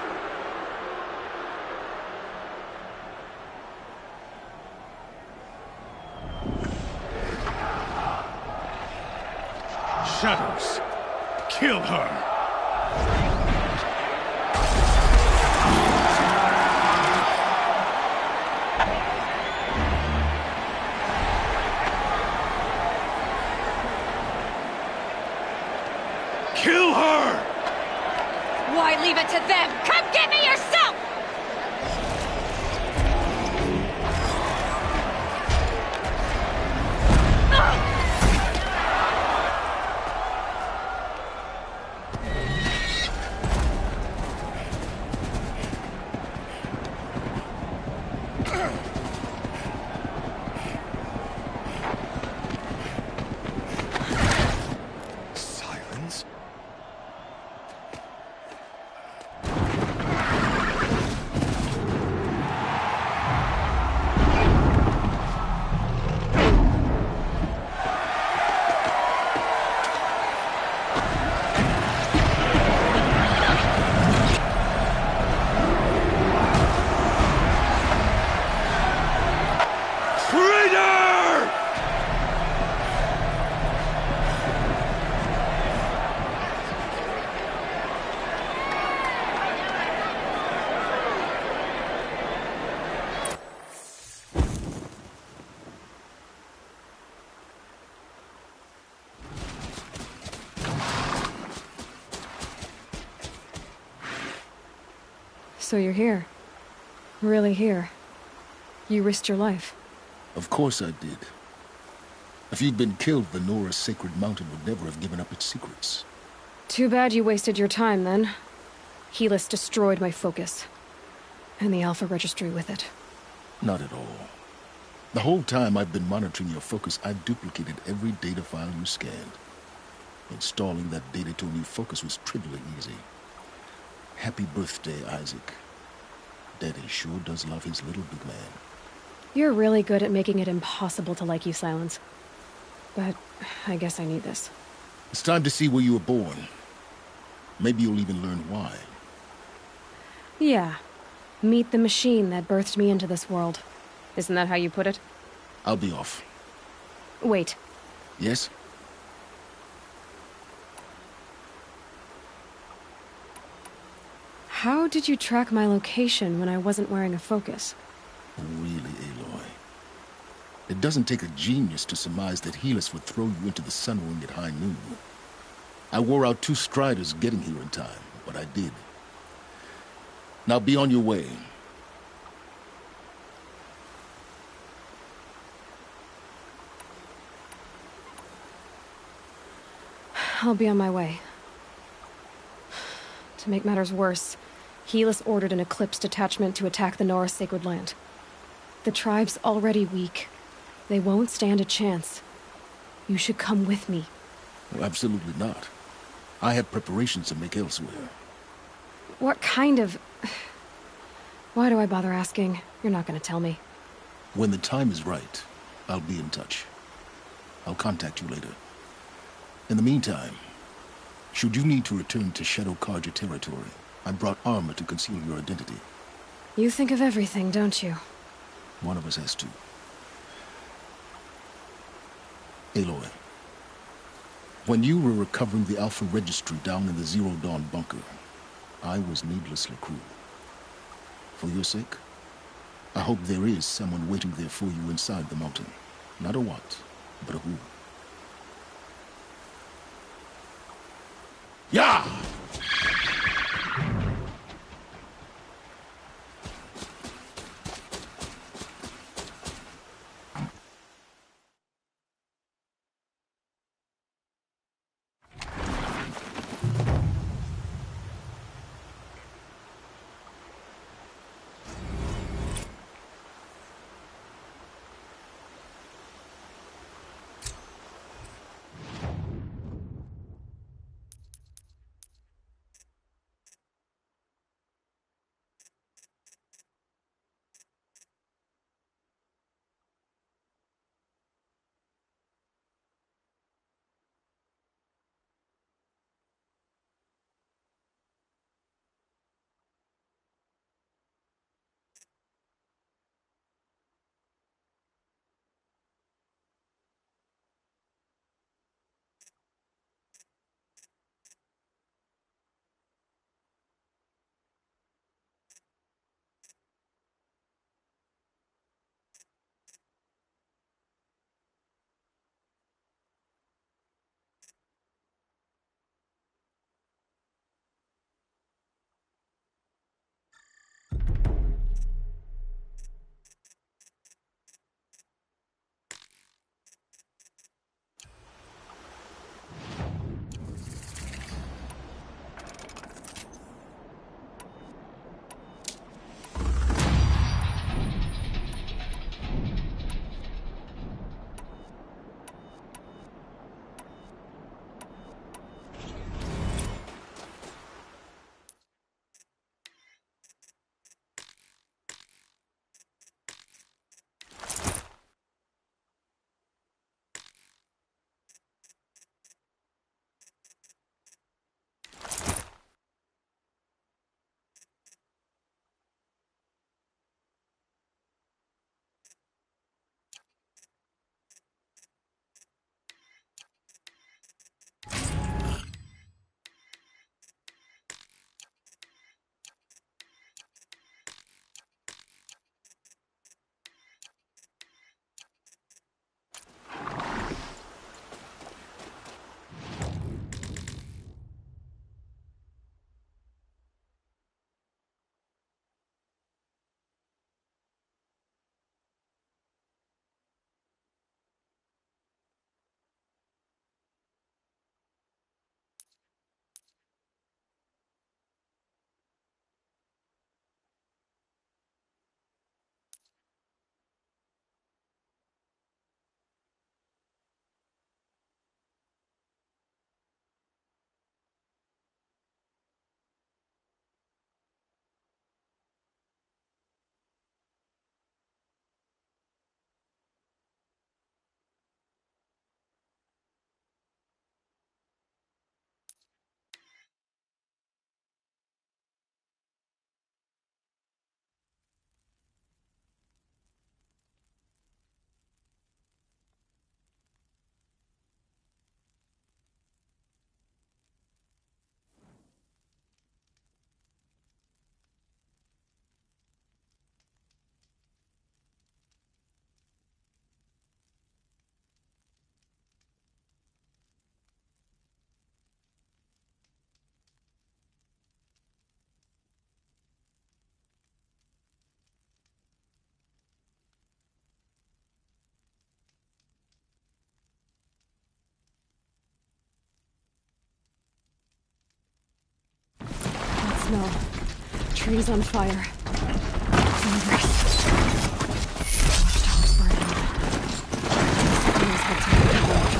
Shadows, kill her! Kill her! Why leave it to them? Come get me yourself! Silence? So you're here. Really here. You risked your life. Of course I did. If you'd been killed, the Nora's sacred mountain would never have given up its secrets. Too bad you wasted your time, then. Helis destroyed my focus. And the Alpha Registry with it. Not at all. The whole time I've been monitoring your focus, I've duplicated every data file you scanned. Installing that data to a new focus was trivially easy. Happy birthday, Isaac. Daddy sure does love his little big man. You're really good at making it impossible to like you, Silence. But I guess I need this. It's time to see where you were born. Maybe you'll even learn why. Yeah. Meet the machine that birthed me into this world. Isn't that how you put it? I'll be off. Wait. Yes? How did you track my location when I wasn't wearing a focus? Really, Aloy? It doesn't take a genius to surmise that Helis would throw you into the Sun Ring at high noon. I wore out 2 striders getting here in time, but I did. Now be on your way. I'll be on my way. To make matters worse, Helis ordered an Eclipse detachment to attack the Nora Sacred Land. The tribe's already weak. They won't stand a chance. You should come with me. Well, absolutely not. I have preparations to make elsewhere. What kind of... Why do I bother asking? You're not gonna tell me. When the time is right, I'll be in touch. I'll contact you later. In the meantime, should you need to return to Shadow Carja territory, I brought armor to conceal your identity. You think of everything, don't you? One of us has to. Aloy, when you were recovering the Alpha Registry down in the Zero Dawn bunker, I was needlessly cruel. For your sake, I hope there is someone waiting there for you inside the mountain. Not a what, but a who. Yeah! No. Trees on fire. Zombies. Watchtowers burning. Things had taken over.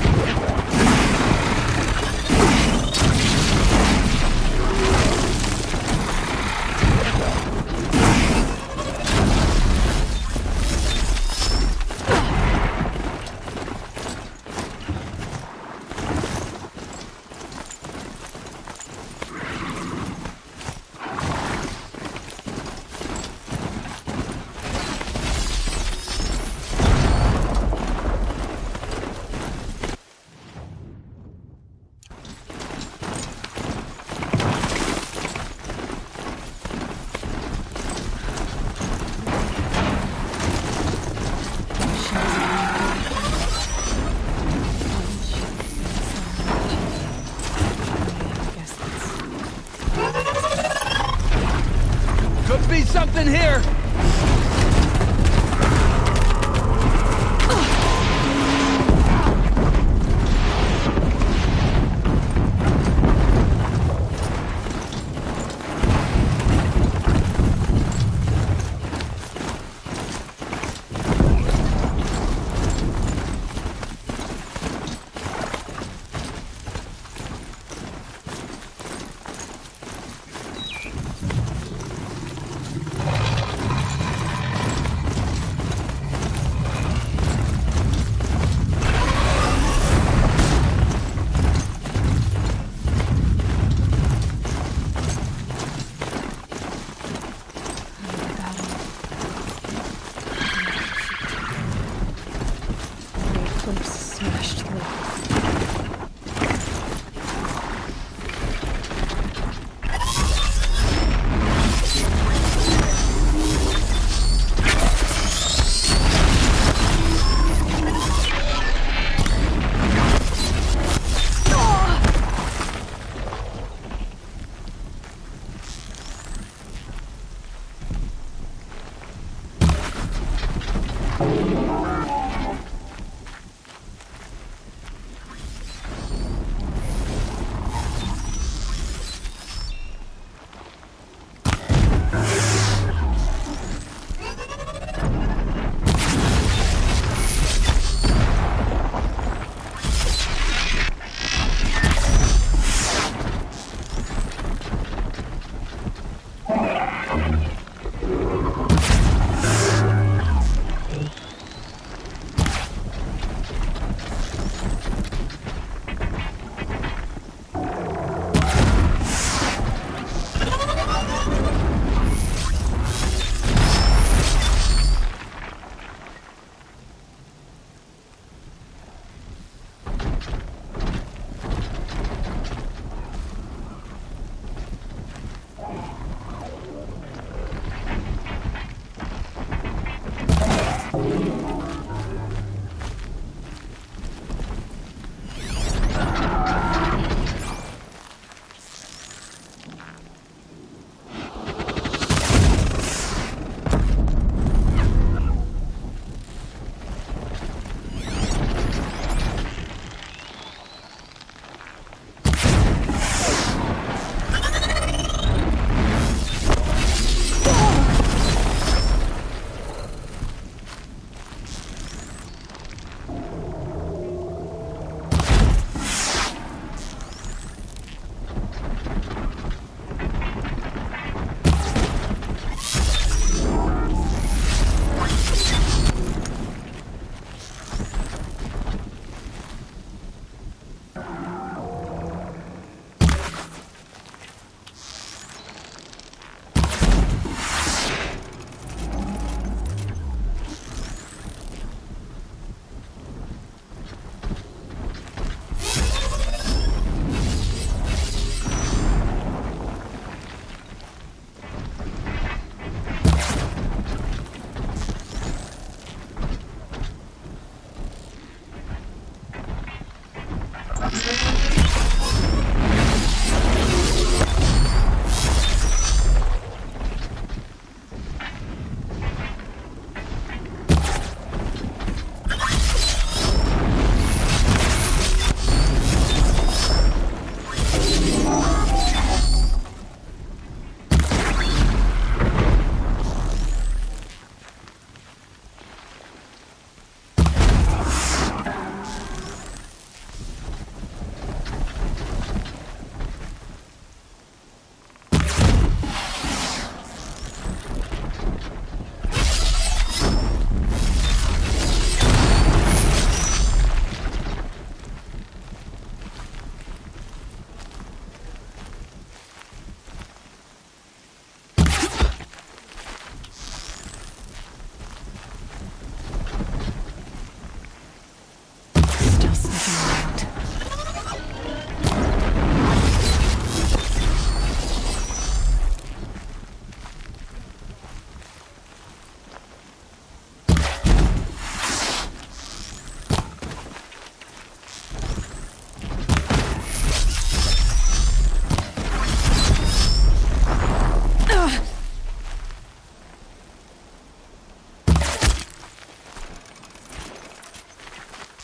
Must be something here!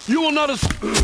You will not escape.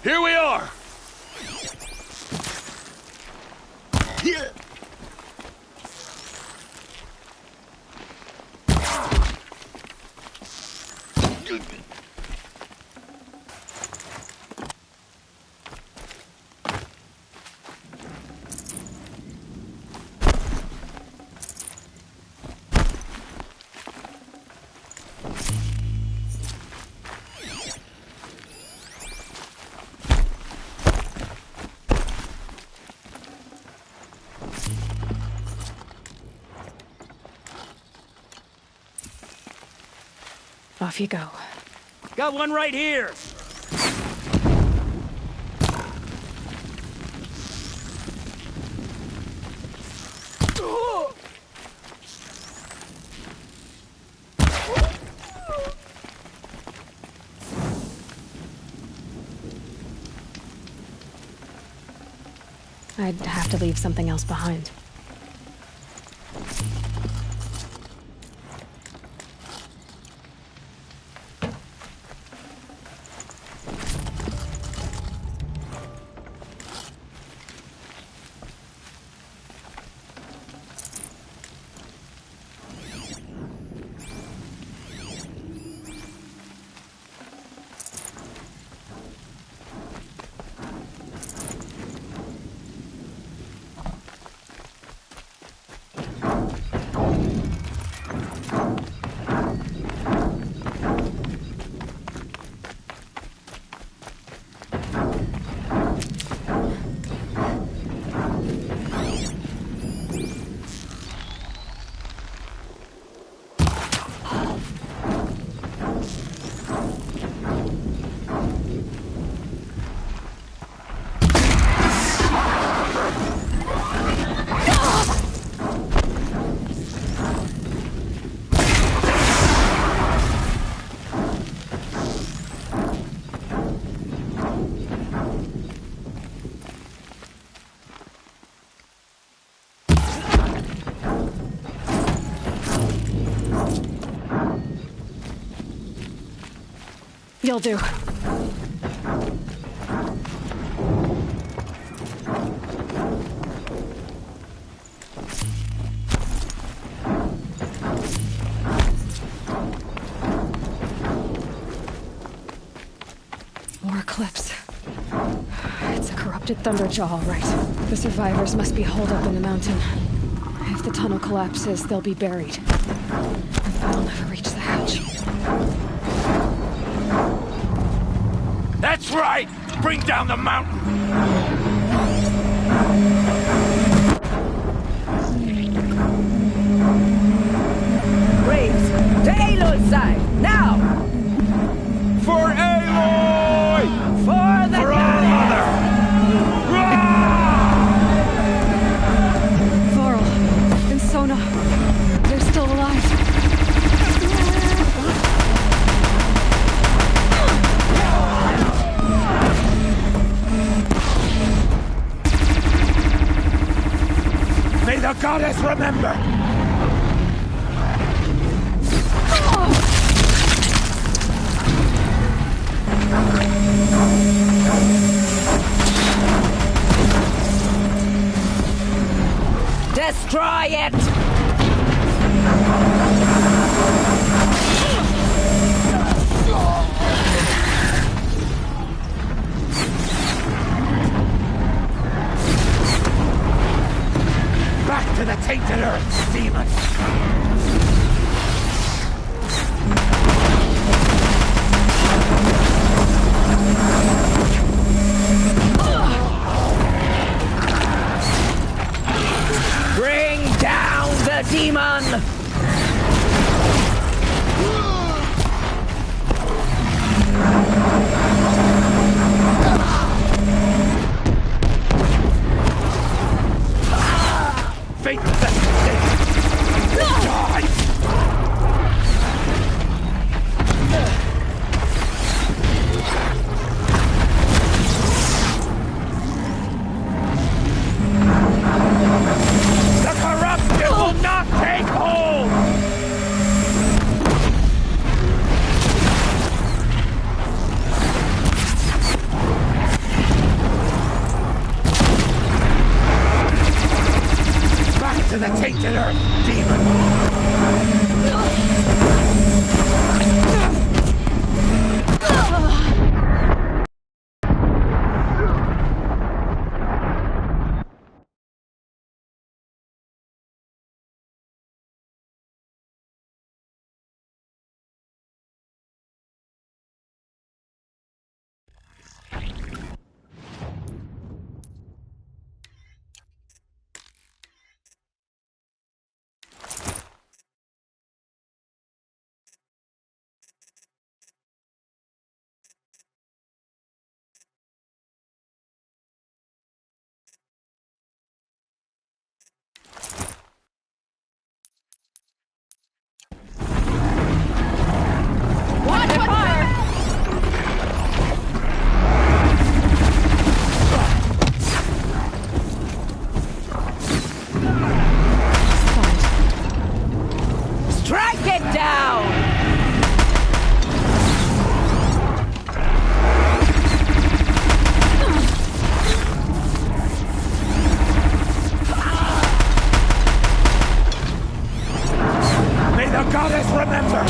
Here we are! Yeah. Off you go. Got one right here. I'd have to leave something else behind. You'll do. More clips. It's a corrupted Thunderjaw, all right. The survivors must be holed up in the mountain. If the tunnel collapses, they'll be buried. And they'll never reach the hatch. That's right! Bring down the mountain! Braves, to Aloy's side, now! For Aloy! For the For our mother! goddess remember! Destroy it! Back to the tainted earth, demon! Bring down the demon! Fate that mistake! Die! The corruption will not take hold! Back to the tainted earth, demon! Strike it down! May the goddess remember!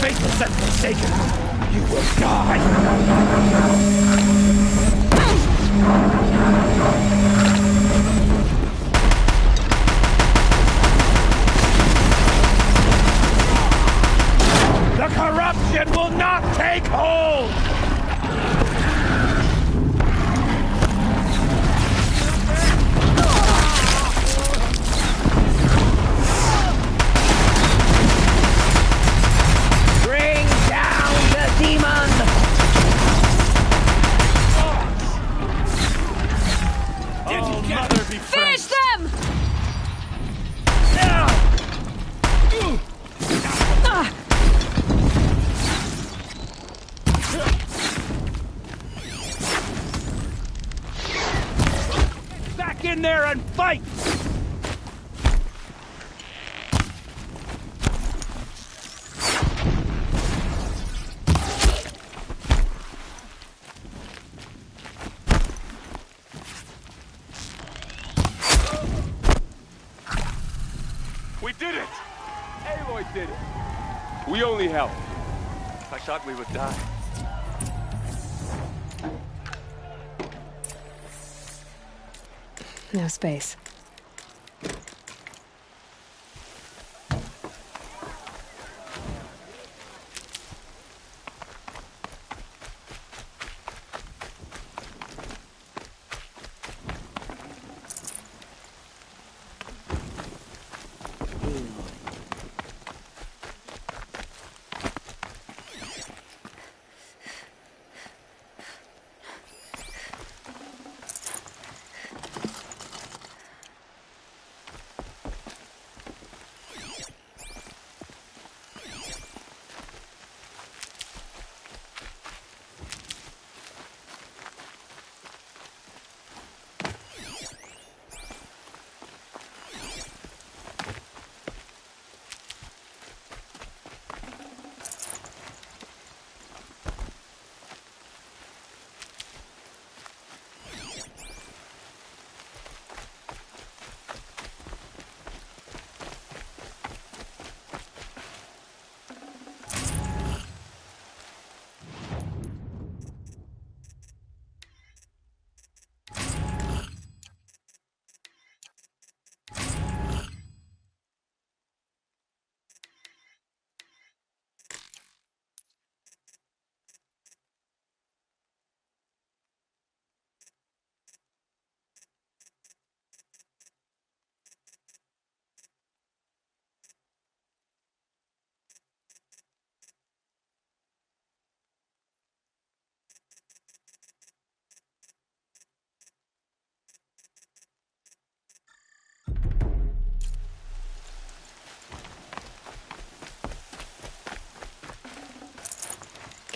Fate was not mistaken! You will die! The corruption will not take hold! Bring down the demon! Oh, mother be Finish them! Back in there and fight! We did it! Aloy did it! We only helped. I thought we would die. No space.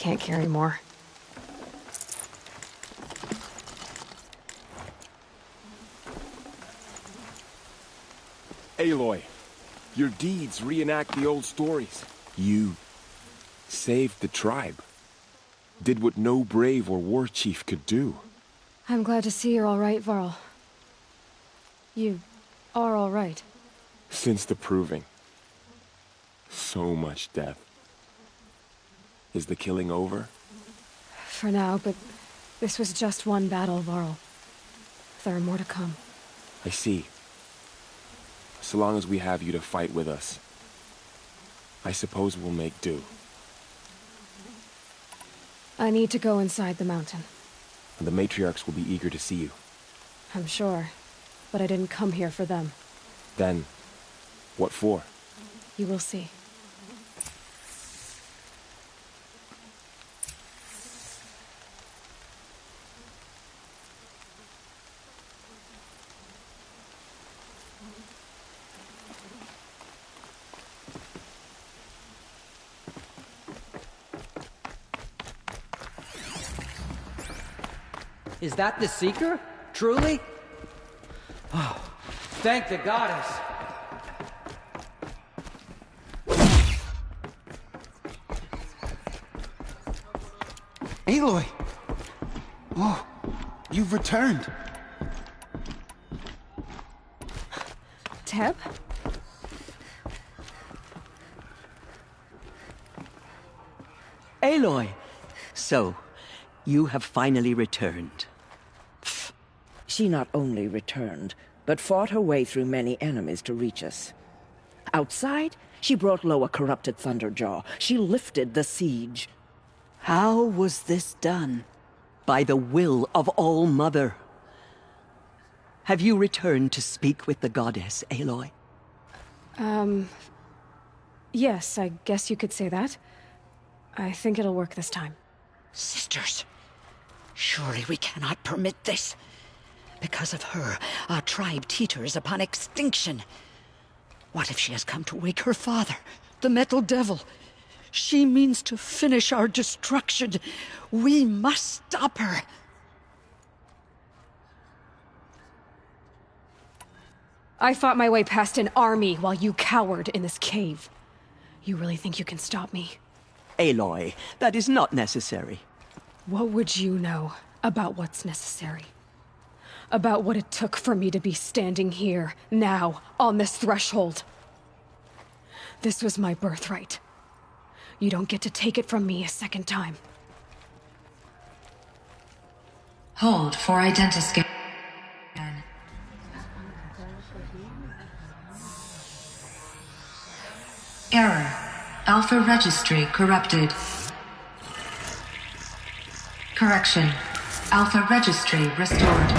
can't carry more. Aloy, your deeds reenact the old stories. You saved the tribe. Did what no brave or war chief could do. I'm glad to see you're all right, Varl. You are all right. Since the proving. So much death. Is the killing over? For now, but this was just one battle, Varl. There are more to come. I see. So long as we have you to fight with us, I suppose we'll make do. I need to go inside the mountain. The matriarchs will be eager to see you. I'm sure, but I didn't come here for them. Then, what for? You will see. Is that the Seeker? Truly? Oh, thank the goddess! Aloy! Oh, you've returned. Teb? Aloy! So, you have finally returned. She not only returned, but fought her way through many enemies to reach us. Outside, she brought low a corrupted Thunderjaw. She lifted the siege. How was this done? By the will of All-Mother. Have you returned to speak with the goddess, Aloy? Yes, I guess you could say that. I think it'll work this time. Sisters, surely we cannot permit this. Because of her, our tribe teeters upon extinction. What if she has come to wake her father, the Metal Devil? She means to finish our destruction. We must stop her. I fought my way past an army while you cowered in this cave. You really think you can stop me? Aloy, that is not necessary. What would you know about what's necessary? About what it took for me to be standing here, now, on this threshold. This was my birthright. You don't get to take it from me a second time. Hold for identiscan. Error. Alpha registry corrupted. Correction. Alpha registry restored.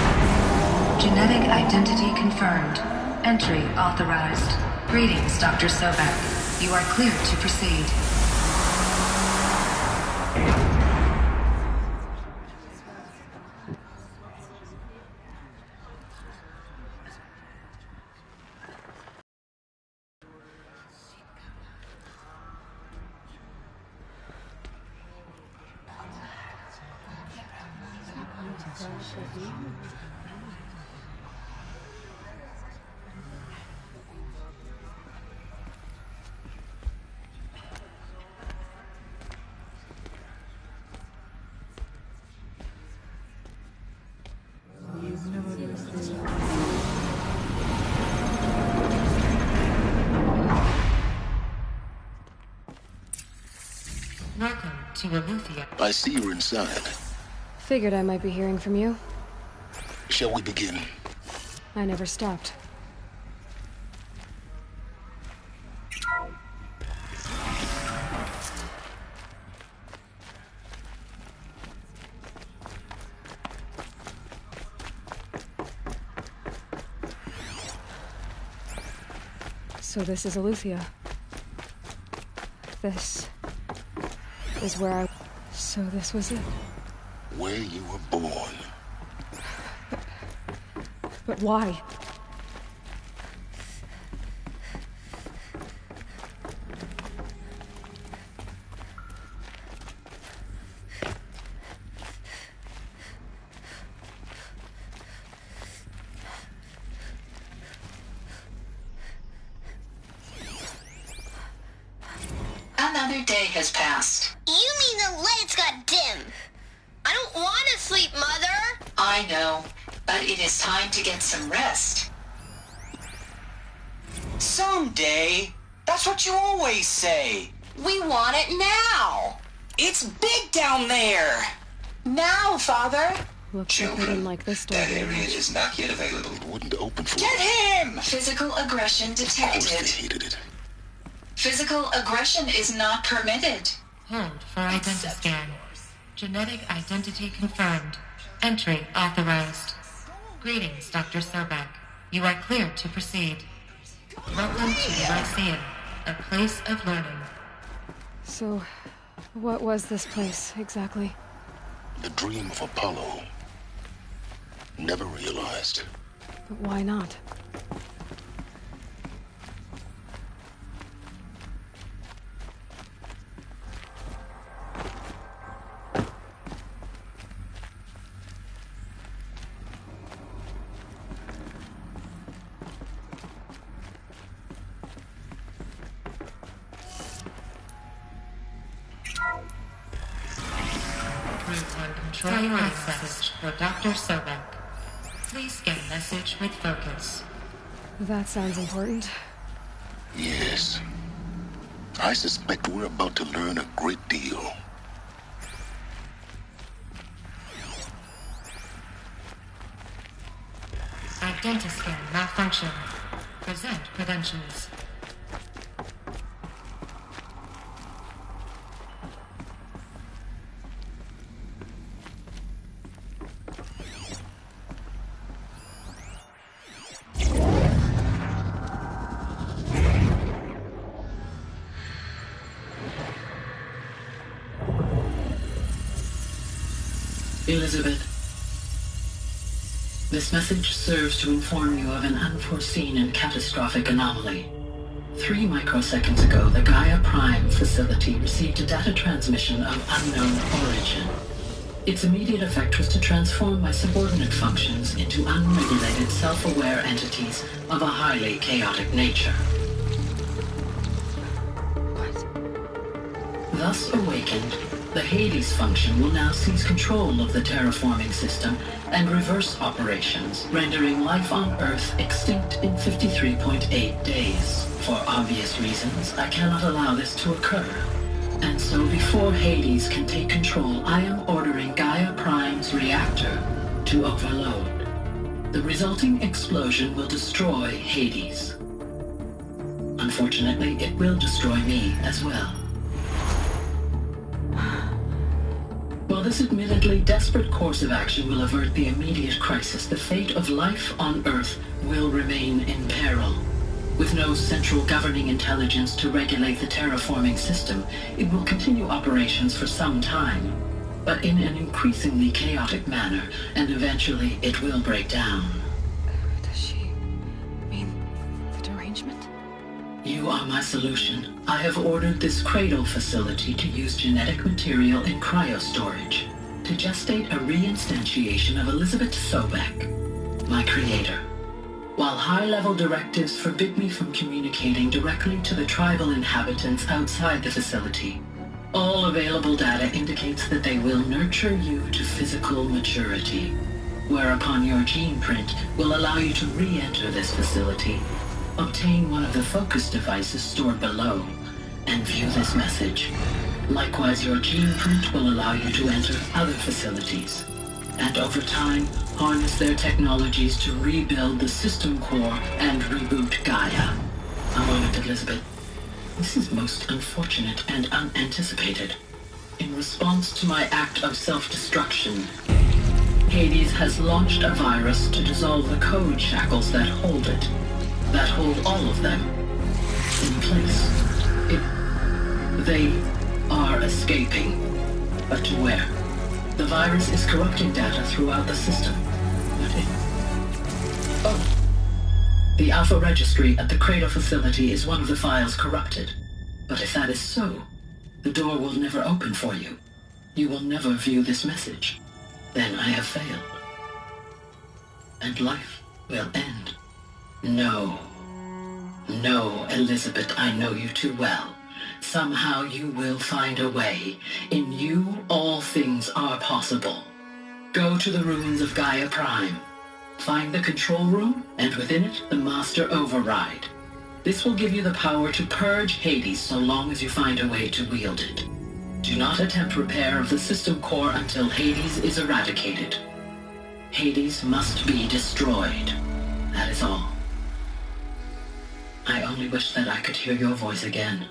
Genetic identity confirmed. Entry authorized. Greetings, Dr. Sobek. You are cleared to proceed. Welcome to Aletheia. I see you're inside. Figured I might be hearing from you. Shall we begin? I never stopped. So this is Aletheia. This is where I... So this was it. Where you were born. But why? Another day has passed. You mean the lights got dim? I don't want to sleep, Mother! I know, but it is time to get some rest. Someday? That's what you always say. We want it now! It's big down there! Now, Father! Looks like they didn't like this door. That area is not yet available. It wouldn't open for Get him! Physical aggression detected. Of course they hated it. Physical aggression is not permitted. Hold for identity scan. Genetic identity confirmed. Entry authorized. Greetings, Dr. Sobek. You are cleared to proceed. Welcome to the Lyceum, a place of learning. So, what was this place, exactly? The dream of Apollo. Never realized. But why not? Control access for Dr. Sobek. Please scan message with focus. That sounds important. Yes. I suspect we're about to learn a great deal. Identiscan malfunction. Present credentials. Elizabeth, this message serves to inform you of an unforeseen and catastrophic anomaly. 3 microseconds ago, the Gaia Prime facility received a data transmission of unknown origin. Its immediate effect was to transform my subordinate functions into unregulated, self-aware entities of a highly chaotic nature. What? Thus awakened, the Hades function will now seize control of the terraforming system and reverse operations, rendering life on Earth extinct in 53.8 days. For obvious reasons, I cannot allow this to occur. And so before Hades can take control, I am ordering Gaia Prime's reactor to overload. The resulting explosion will destroy Hades. Unfortunately, it will destroy me as well. While this admittedly desperate course of action will avert the immediate crisis, the fate of life on Earth will remain in peril. With no central governing intelligence to regulate the terraforming system, it will continue operations for some time, but in an increasingly chaotic manner, and eventually it will break down. Does she mean the derangement? You are my solution. I have ordered this cradle facility to use genetic material in cryostorage to gestate a reinstantiation of Elizabeth Sobek, my creator. While high-level directives forbid me from communicating directly to the tribal inhabitants outside the facility, all available data indicates that they will nurture you to physical maturity, whereupon your gene print will allow you to re-enter this facility, obtain one of the focus devices stored below, and view this message. Likewise, your gene print will allow you to enter other facilities, and over time, harness their technologies to rebuild the system core and reboot Gaia. A moment, Elizabeth. This is most unfortunate and unanticipated. In response to my act of self-destruction, Hades has launched a virus to dissolve the code shackles that hold it, that hold all of them in place. They are escaping, but to where? The virus is corrupting data throughout the system. The Alpha Registry at the Cradle facility is one of the files corrupted. But if that is so, the door will never open for you. You will never view this message. Then I have failed. And life will end. No. No, Elizabeth, I know you too well. Somehow you will find a way. In you, all things are possible. Go to the ruins of Gaia Prime. Find the control room, and within it, the Master Override. This will give you the power to purge Hades so long as you find a way to wield it. Do not attempt repair of the system core until Hades is eradicated. Hades must be destroyed. That is all. I only wish that I could hear your voice again.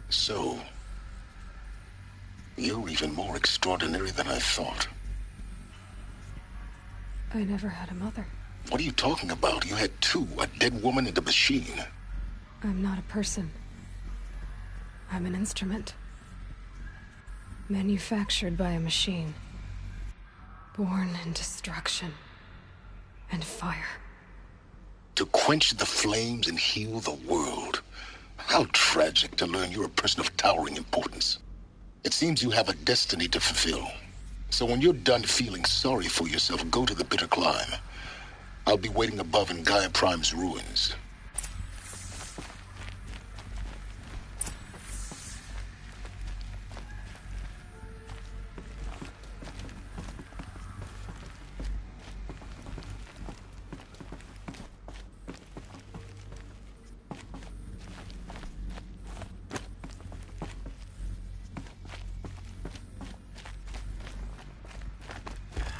So, you're even more extraordinary than I thought. I never had a mother. What are you talking about? You had two, a dead woman and a machine. I'm not a person. I'm an instrument. Manufactured by a machine. Born in destruction and fire. To quench the flames and heal the world. How tragic to learn you're a person of towering importance. It seems you have a destiny to fulfill. So when you're done feeling sorry for yourself, go to the bitter climb. I'll be waiting above in Gaia Prime's ruins.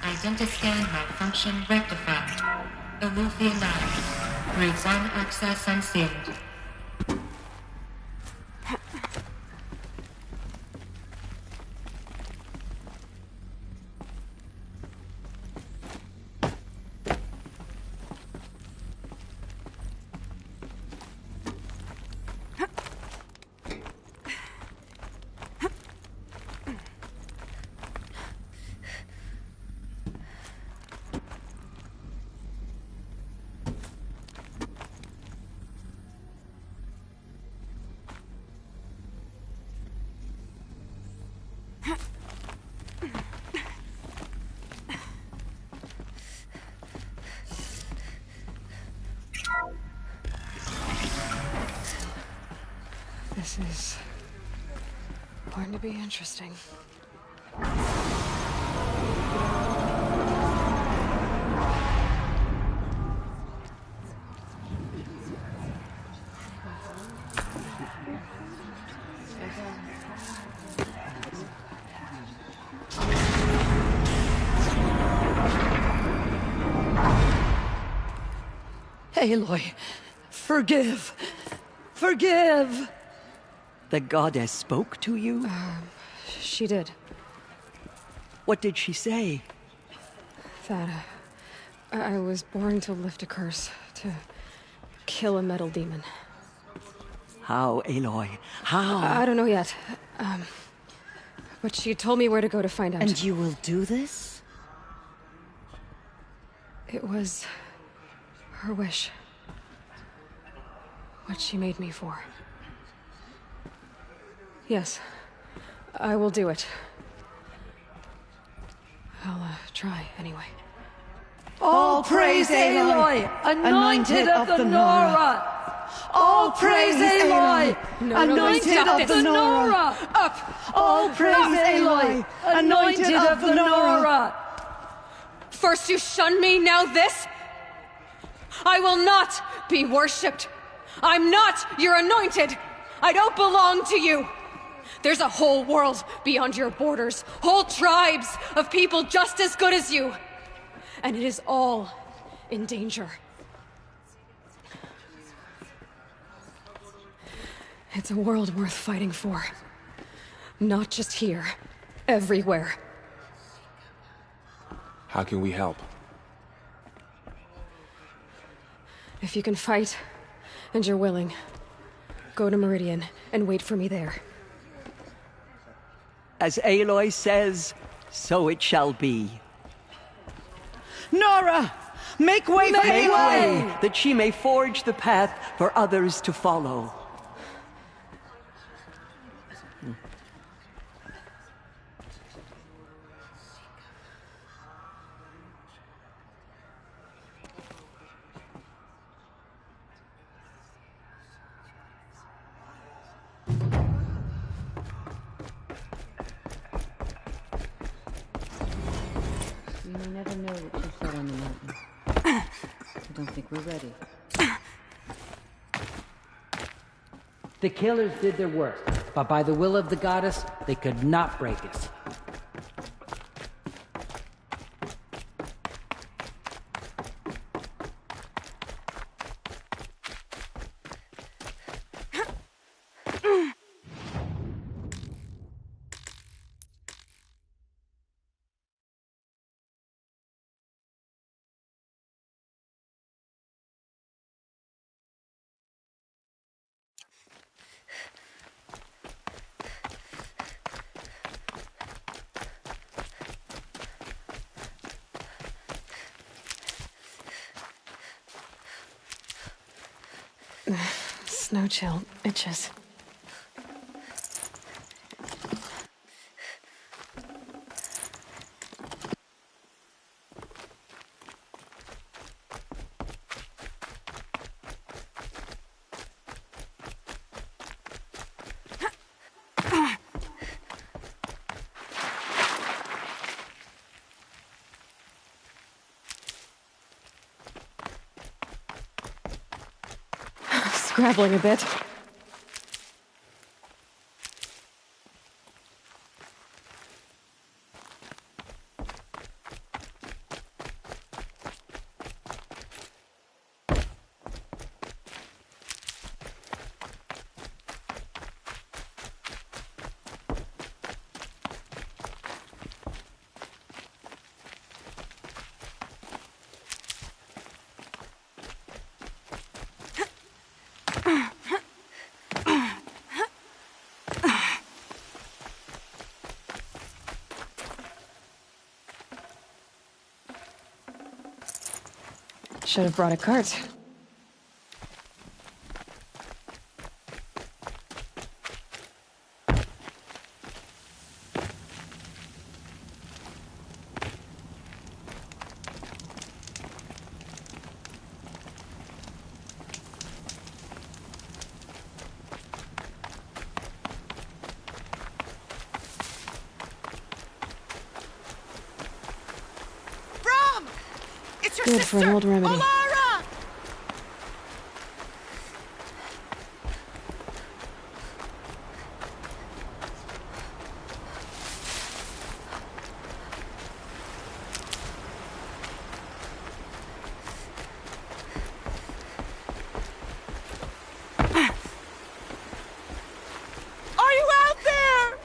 Identiscan malfunction rectified. Alufia 9. Routes on access unsealed. This is going to be interesting. Aloy, forgive! Forgive! The goddess spoke to you? She did. What did she say? That I was born to lift a curse, to kill a metal demon. How, Aloy? How? I don't know yet. But she told me where to go to find out. And you will do this? It was her wish. What she made me for. Yes, I will do it. I'll try, anyway. All praise Aloy, anointed of the Nora! All praise Aloy, anointed of the Nora! Up! All praise Aloy, anointed of the Nora! First you shun me, now this? I will not be worshipped. I'm not your anointed. I don't belong to you. There's a whole world beyond your borders, whole tribes of people just as good as you. And it is all in danger. It's a world worth fighting for. Not just here, everywhere. How can we help? If you can fight, and you're willing, go to Meridian and wait for me there. As Aloy says, so it shall be. Nora! Make way for Aloy! That she may forge the path for others to follow. don't think we're ready. The killers did their worst, but by the will of the goddess, they could not break us. Snow chill itches. Scrabbling a bit. Should have brought a cart. Good for an old remedy. Alara! Are you out there?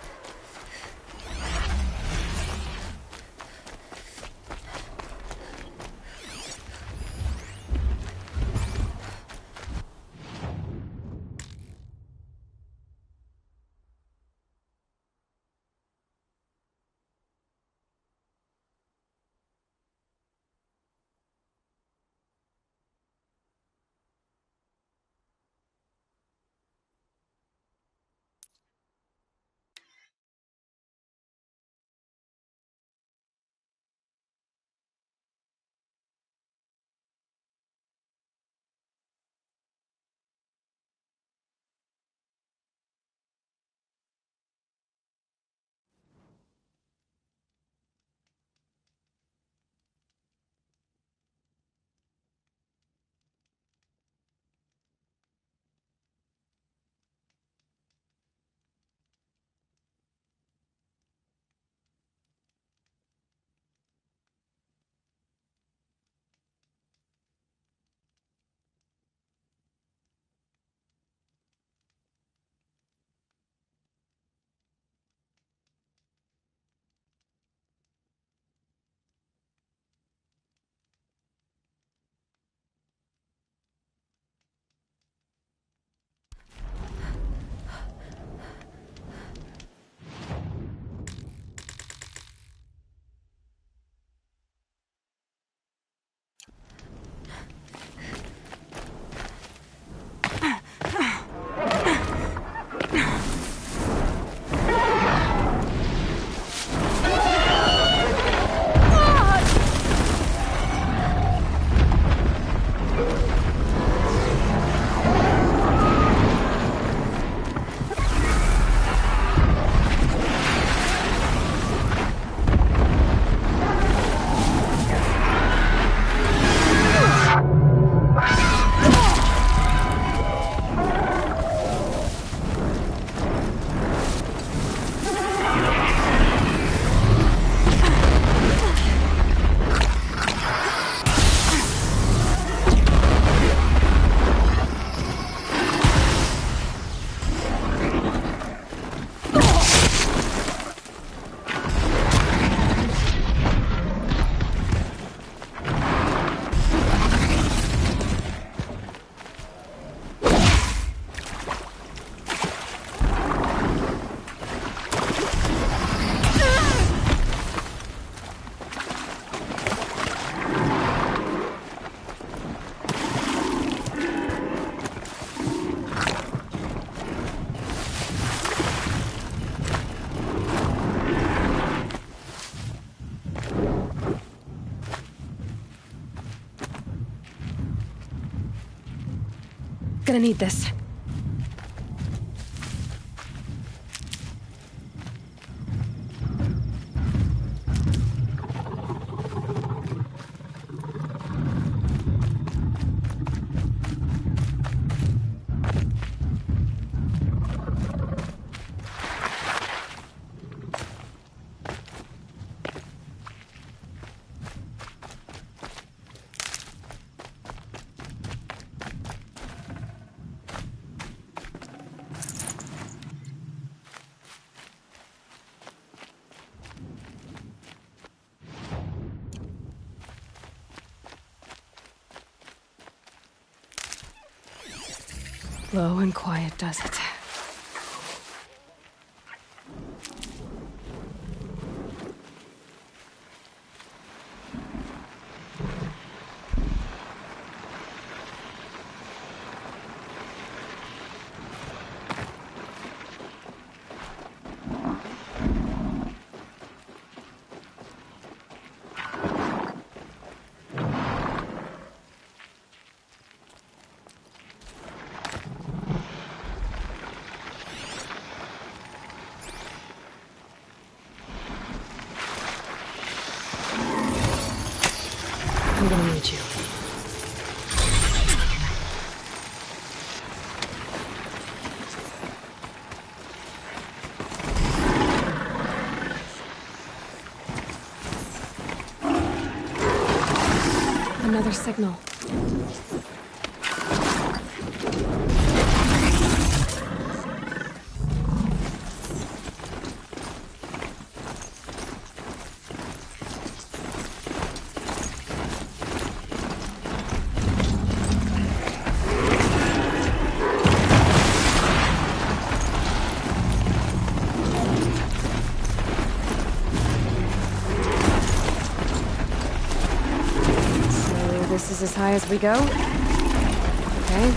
Gonna need this. Low and quiet does it. I'm gonna need you. Another signal. This is as high as we go? Okay.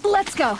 Let's go.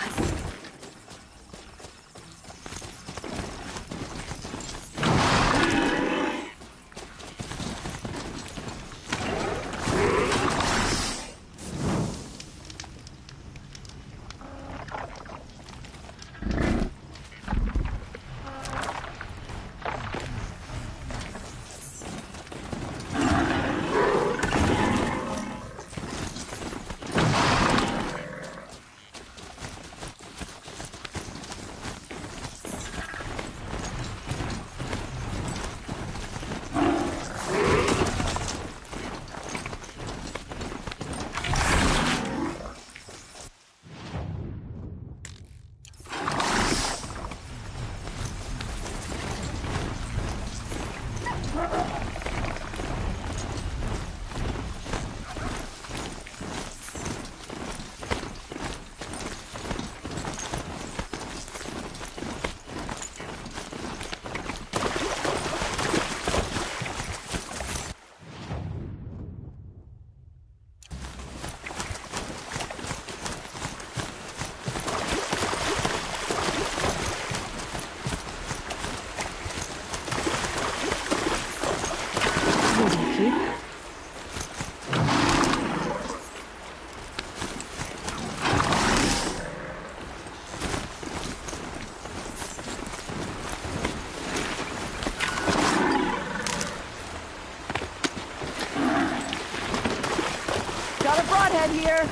Got a broadhead here.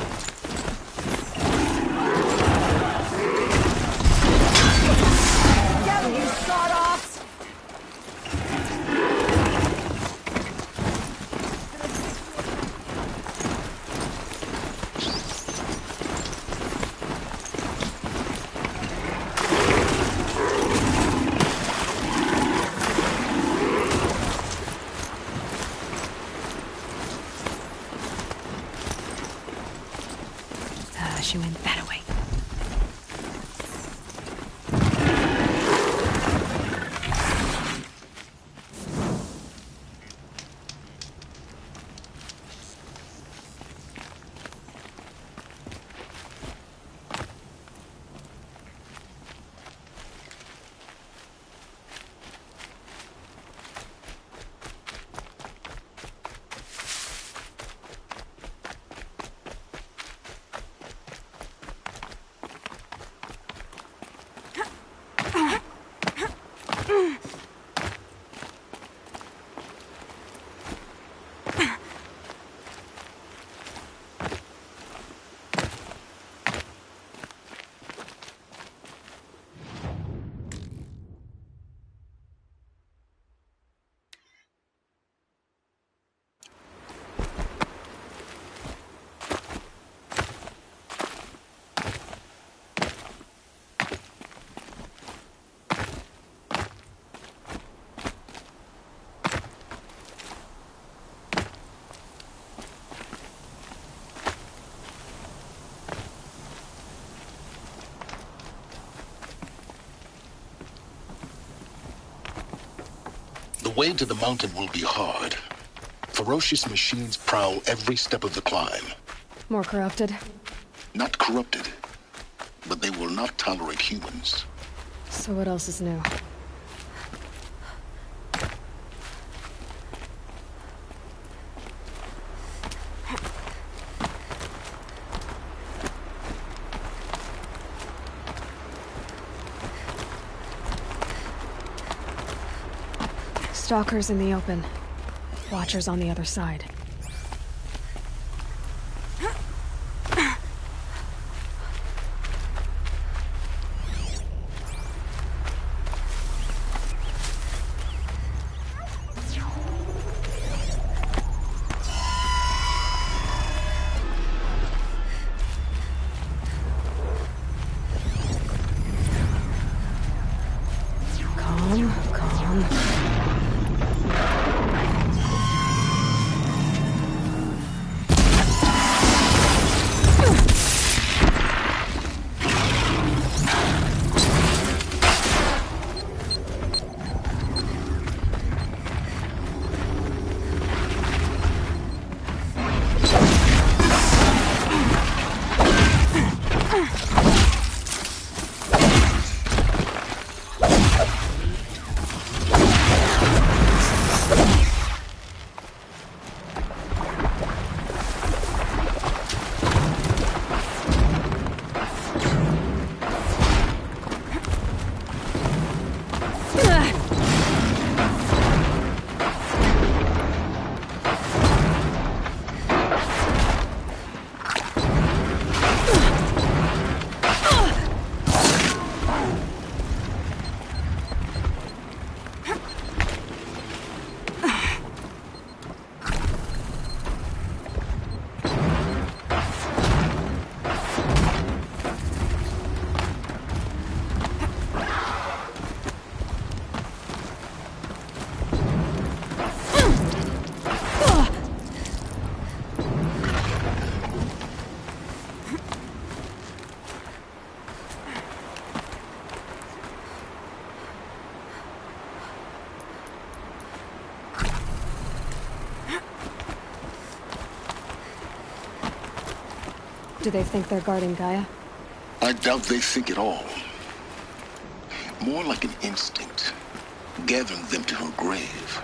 Get him, you sawed-offs! She went that way. The way to the mountain will be hard. Ferocious machines prowl every step of the climb. More corrupted? Not corrupted, but they will not tolerate humans. So what else is new? Stalkers in the open. Watchers on the other side. Calm, calm. Do they think they're guarding Gaia? I doubt they think at all. More like an instinct, gathering them to her grave.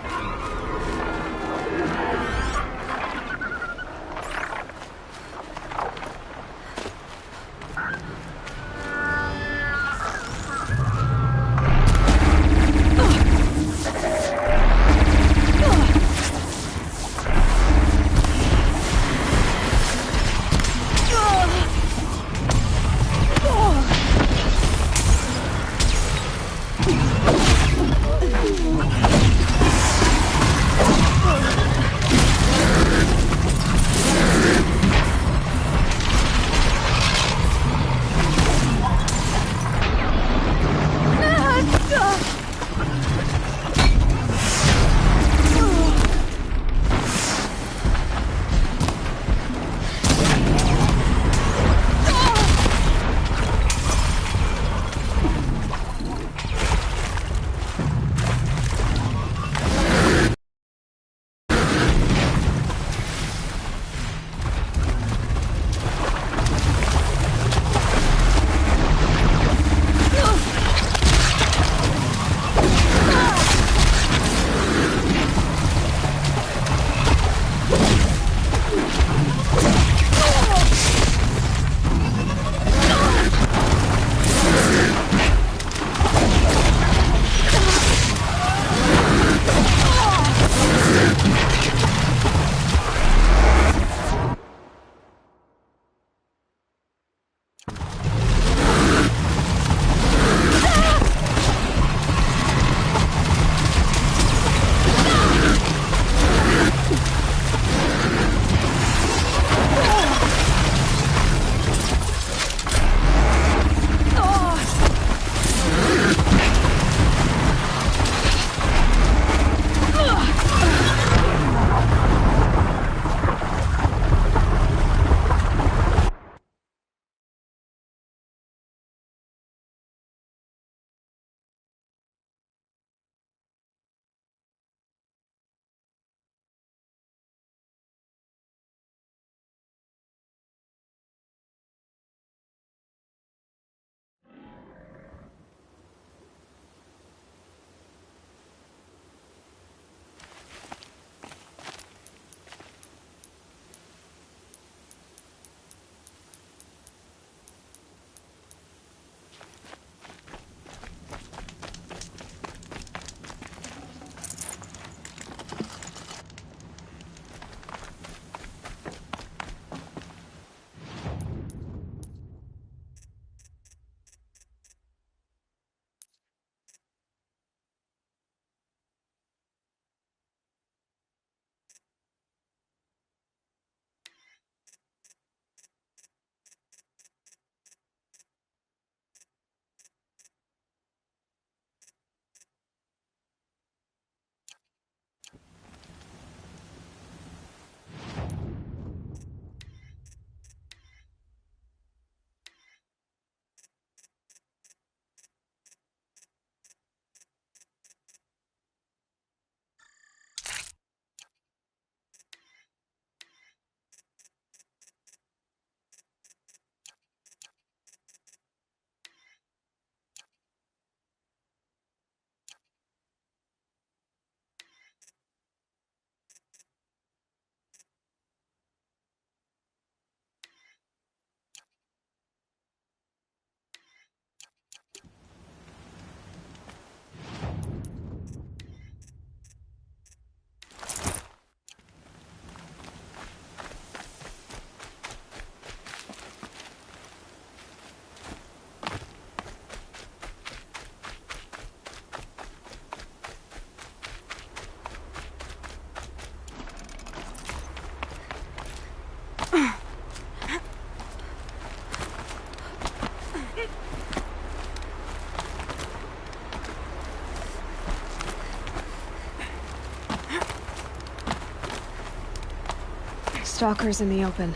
Stalkers in the open.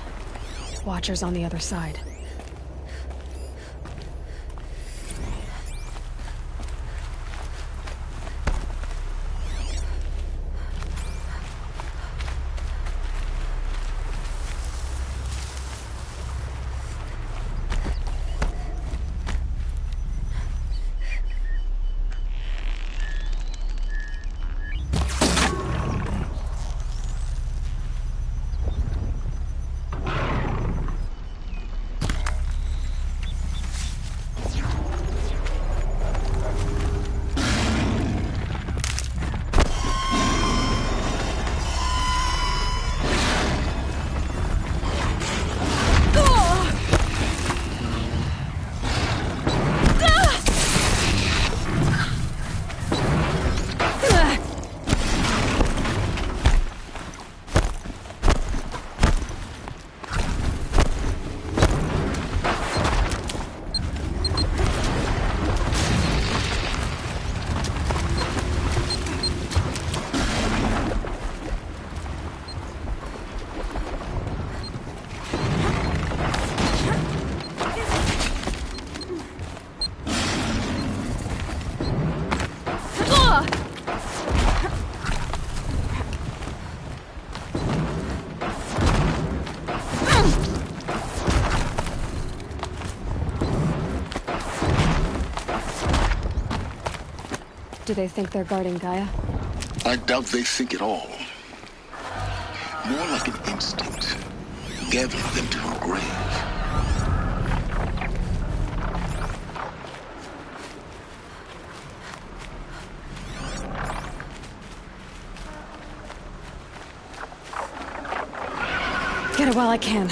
Watchers on the other side. Do they think they're guarding Gaia? I doubt they think at all. More like an instinct, gathering them to her grave. Get it while I can.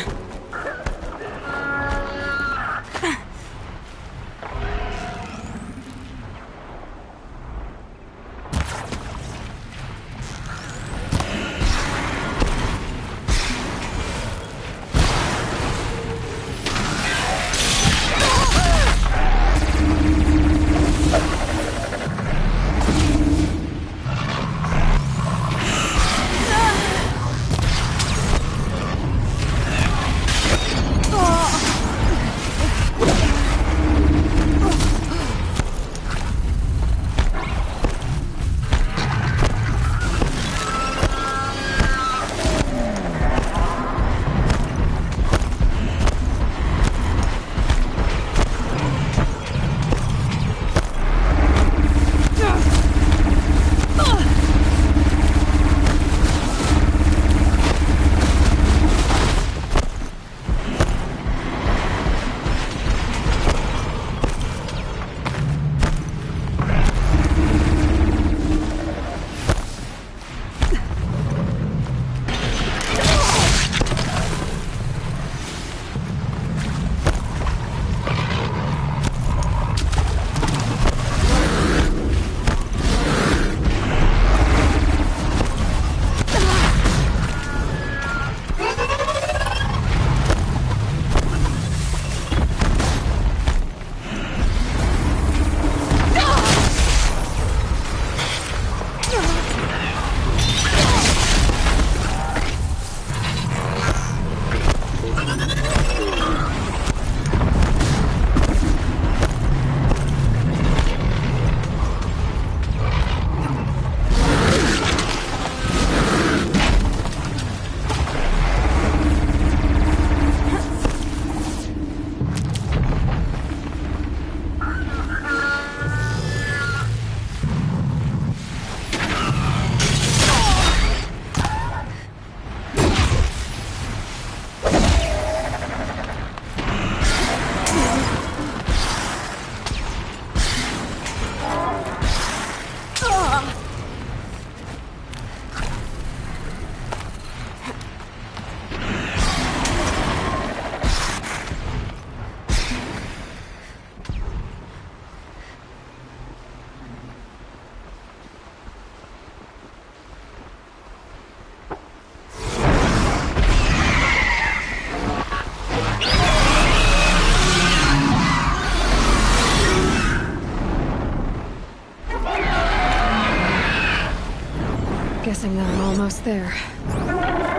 Guessing that I'm almost there.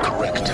Correct.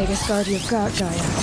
Biggest guard you've got, Gaia.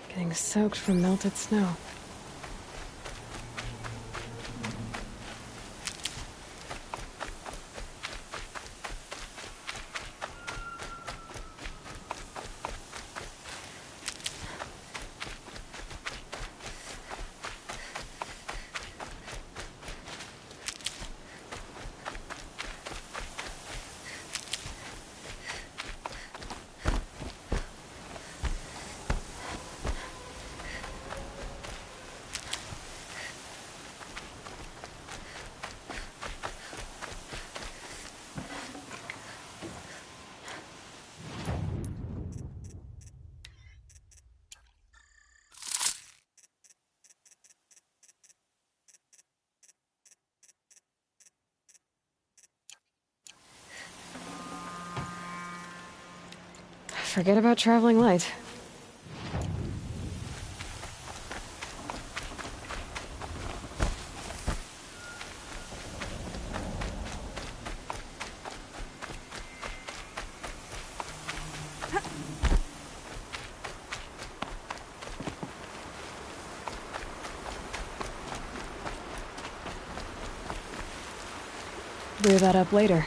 Getting soaked from melted snow. Forget about traveling light. Clear that up later.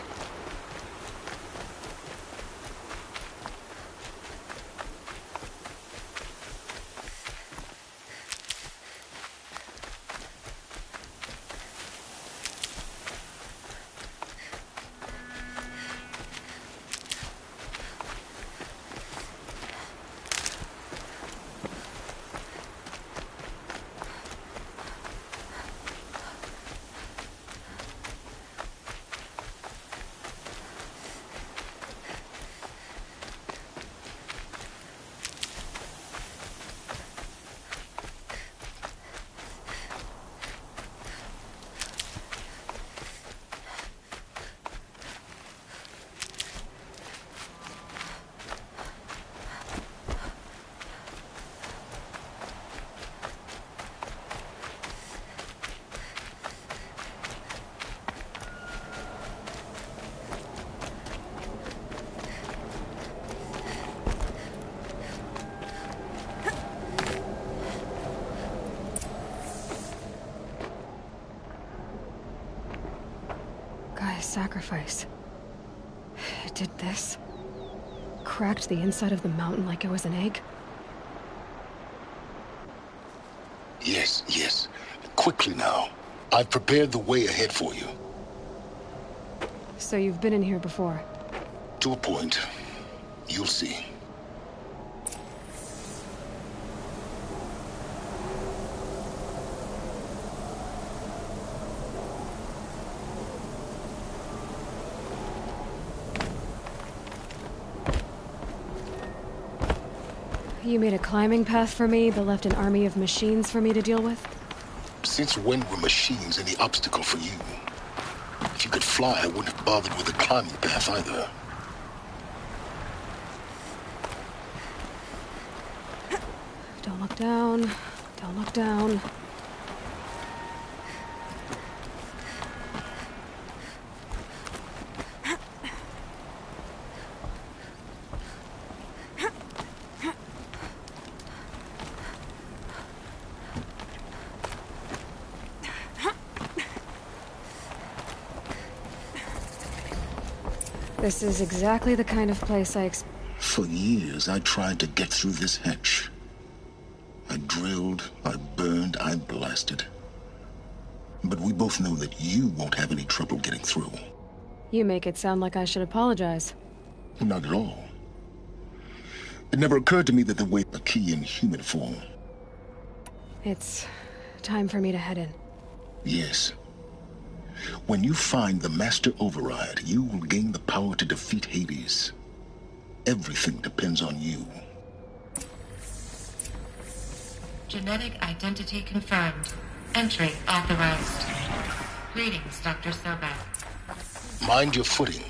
Sacrifice. It did this. Cracked the inside of the mountain like it was an egg. Yes, yes. Quickly now. I've prepared the way ahead for you. So you've been in here before? To a point. You'll see. You made a climbing path for me, but left an army of machines for me to deal with? Since when were machines any obstacle for you? If you could fly, I wouldn't have bothered with a climbing path either. Don't look down. Don't look down. This is exactly the kind of place For years, I tried to get through this hatch. I drilled, I burned, I blasted. But we both know that you won't have any trouble getting through. You make it sound like I should apologize. Not at all. It never occurred to me that the way a key in human form. It's time for me to head in. Yes. When you find the Master Override, you will gain the power to defeat Hades. Everything depends on you. Genetic identity confirmed. Entry authorized. Greetings, Dr. Sobek. Mind your footing.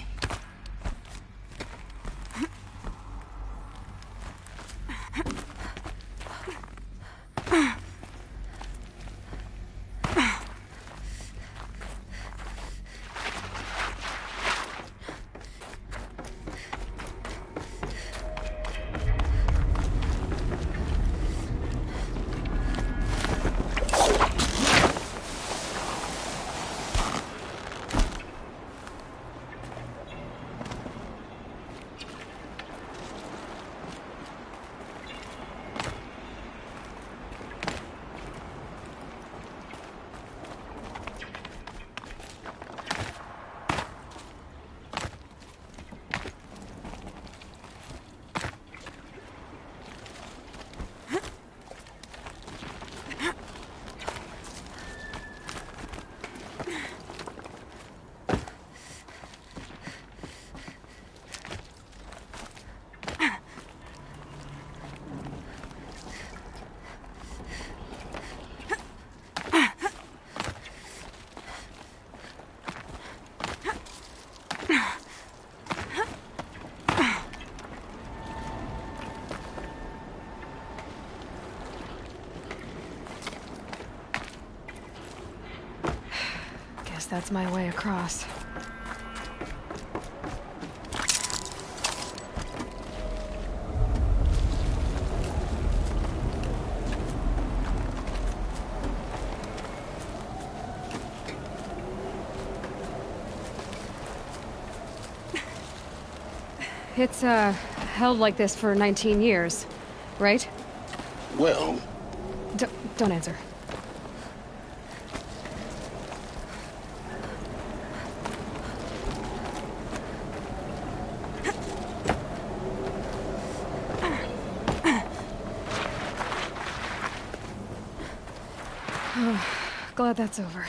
That's my way across. It's, held like this for 19 years, right? Well... Don't answer. Glad that's over.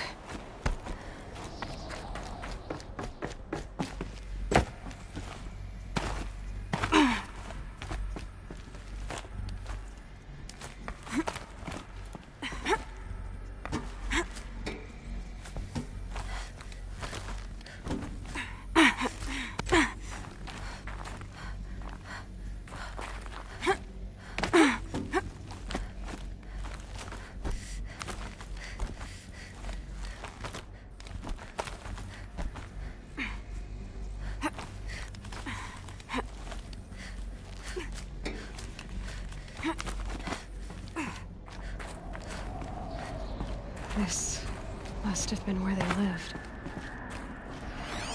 This must have been where they lived.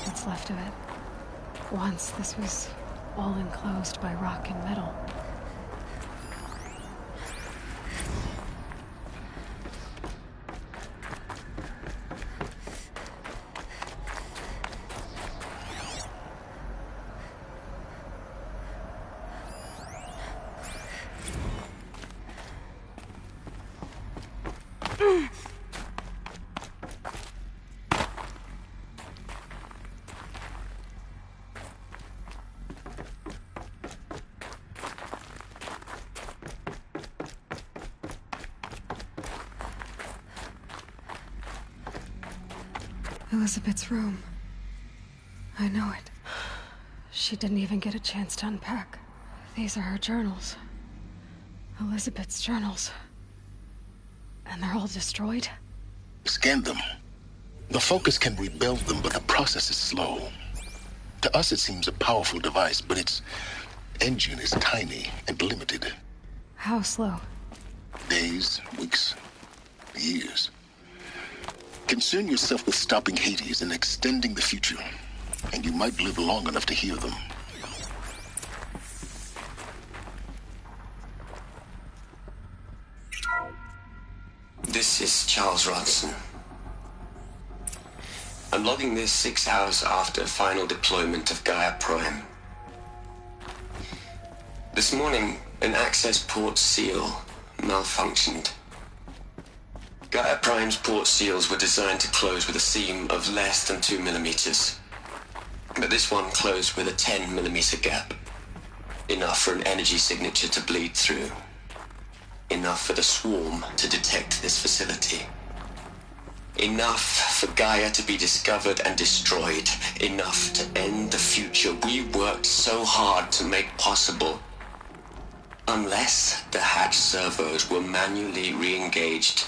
What's left of it. Once, this was all enclosed by rock and metal. Elizabeth's room. I know it. She didn't even get a chance to unpack. These are her journals. Elizabeth's journals. And they're all destroyed? Scan them. The Focus can rebuild them, but the process is slow. To us, it seems a powerful device, but its engine is tiny and limited. How slow? Days, weeks, years. Concern yourself with stopping Hades and extending the future. and you might live long enough to hear them. This is Charles Ronson. I'm logging this 6 hours after final deployment of Gaia Prime. This morning, an access port seal malfunctioned. Gaia Prime's port seals were designed to close with a seam of less than 2 millimeters. But this one closed with a 10 millimeter gap. Enough for an energy signature to bleed through. Enough for the swarm to detect this facility. Enough for Gaia to be discovered and destroyed. Enough to end the future we worked so hard to make possible. Unless the hatch servos were manually re-engaged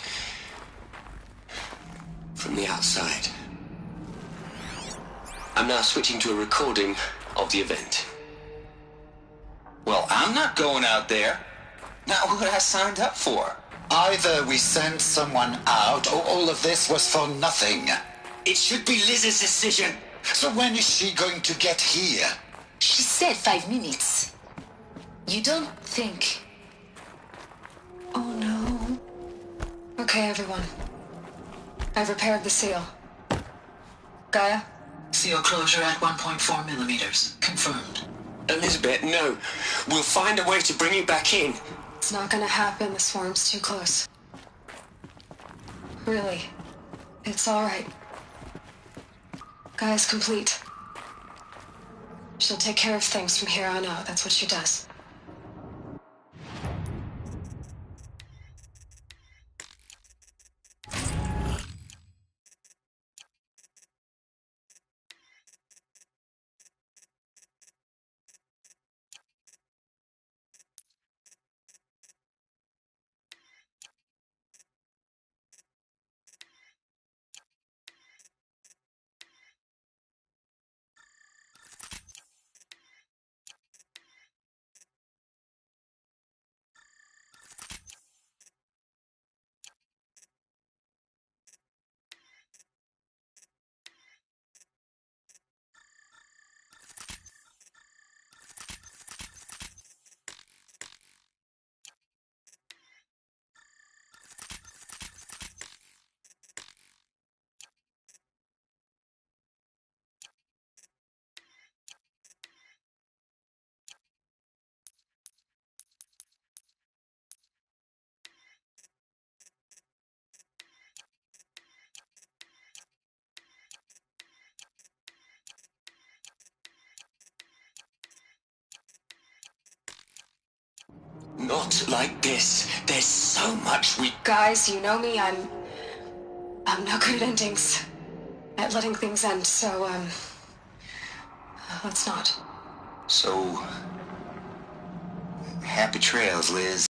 from the outside. I'm now switching to a recording of the event. Well, I'm not going out there. Not what I signed up for. Either we sent someone out, or all of this was for nothing. It should be Liz's decision. So when is she going to get here? She said 5 minutes. You don't think... Oh no. Okay, everyone. I've repaired the seal. Gaia? Seal closure at 1.4 millimeters. Confirmed. Elizabeth, no. We'll find a way to bring you back in. It's not gonna happen. The swarm's too close. Really. It's alright. Gaia's complete. She'll take care of things from here on out. That's what she does. Not like this. There's so much we... Guys, you know me, I'm no good at endings. At letting things end, so, let's not. So... happy trails, Liz.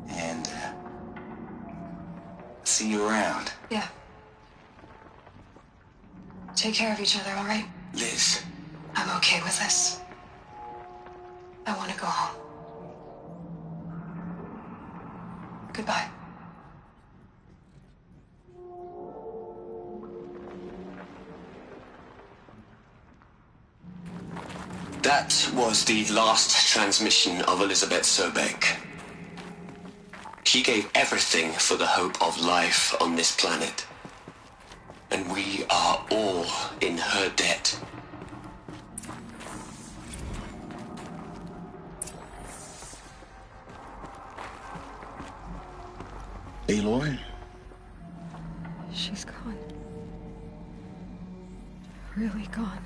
And, see you around. Yeah. Take care of each other, alright? Liz. I'm okay with this. I want to go home. Goodbye. That was the last transmission of Elizabeth Sobek. She gave everything for the hope of life on this planet. And we are all in her debt. Aloy? She's gone. Really gone.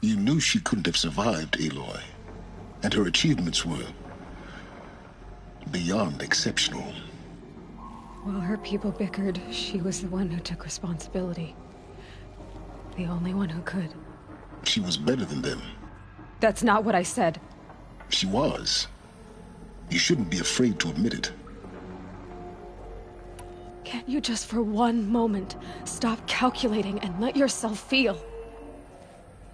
You knew she couldn't have survived, Aloy. And her achievements were beyond exceptional. While her people bickered, she was the one who took responsibility. The only one who could. She was better than them. That's not what I said. She was. You shouldn't be afraid to admit it. Can't you just for one moment stop calculating and let yourself feel?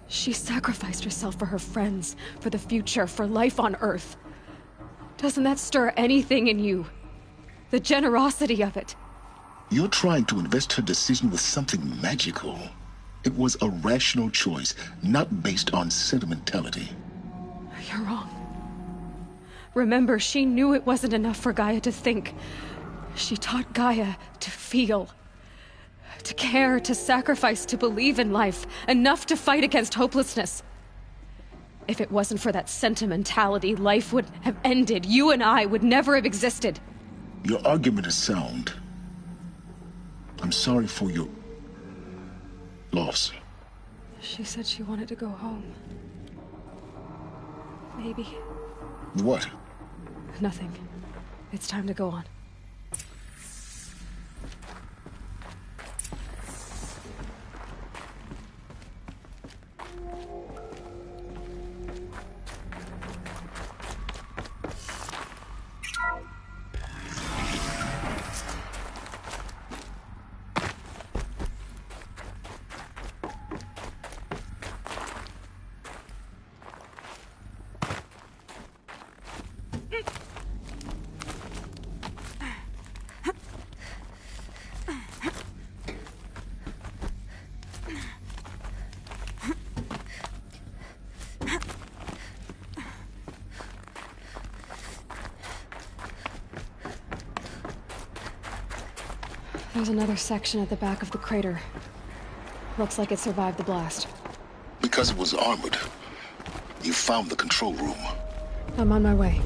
She sacrificed herself for her friends, for the future, for life on Earth. Doesn't that stir anything in you? The generosity of it. You're trying to invest her decision with something magical. It was a rational choice, not based on sentimentality. You're wrong. Remember, she knew it wasn't enough for Gaia to think. She taught Gaia to feel. To care, to sacrifice, to believe in life. Enough to fight against hopelessness. If it wasn't for that sentimentality, life would have ended. You and I would never have existed. Your argument is sound. I'm sorry for your loss. She said she wanted to go home. Maybe. What? Nothing. It's time to go on. There's another section at the back of the crater. Looks like it survived the blast. Because it was armored. You found the control room. I'm on my way.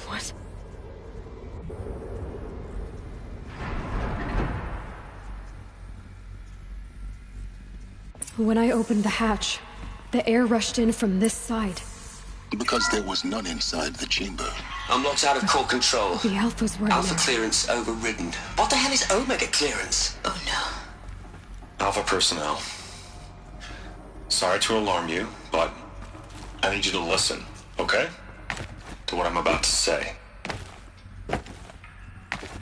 What? When I opened the hatch, the air rushed in from this side. Because there was none inside the chamber. I'm locked out of core control. The Alphas were Alpha in there. clearance overridden. What the hell is Omega clearance? Oh no. Alpha personnel. Sorry to alarm you, but I need you to listen, okay? To what I'm about to say.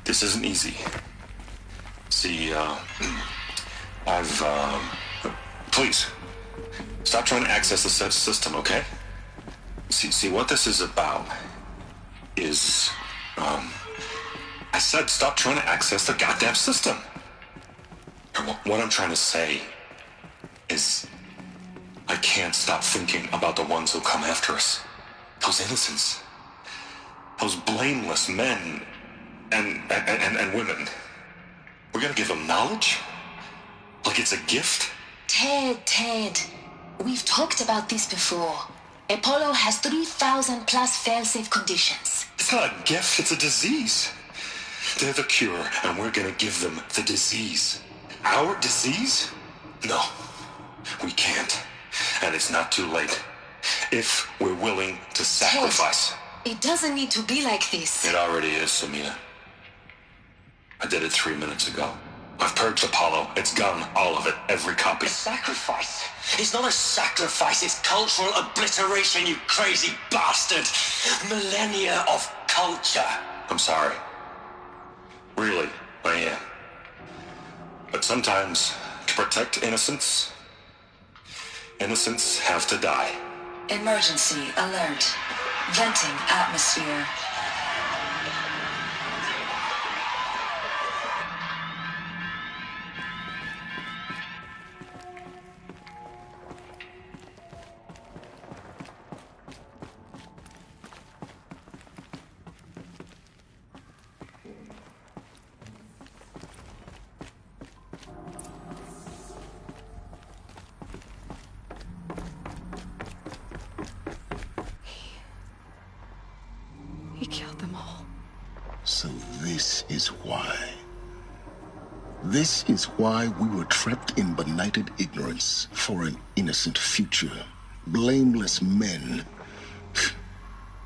This isn't easy. See, please, stop trying to access the system, okay? See, what this is about is, I said stop trying to access the goddamn system. What I'm trying to say is, I can't stop thinking about the ones who come after us. Those innocents. Those blameless men and women. gonna give him knowledge? Like it's a gift? Ted. We've talked about this before. Apollo has 3,000 plus fail-safe conditions. It's not a gift, it's a disease. They're the cure, and we're gonna give them the disease. Our disease? No, we can't. And it's not too late. If we're willing to sacrifice. Ted, it doesn't need to be like this. It already is, Samina. I did it 3 minutes ago. I've purged Apollo. It's gone, all of it, every copy. A sacrifice? It's not a sacrifice, it's cultural obliteration, you crazy bastard! Millennia of culture! I'm sorry. Really, I am. But sometimes, to protect innocence, innocents have to die. Emergency alert. Venting atmosphere. He killed them all. So this is why. This is why we were trapped in benighted ignorance for an innocent future. Blameless men.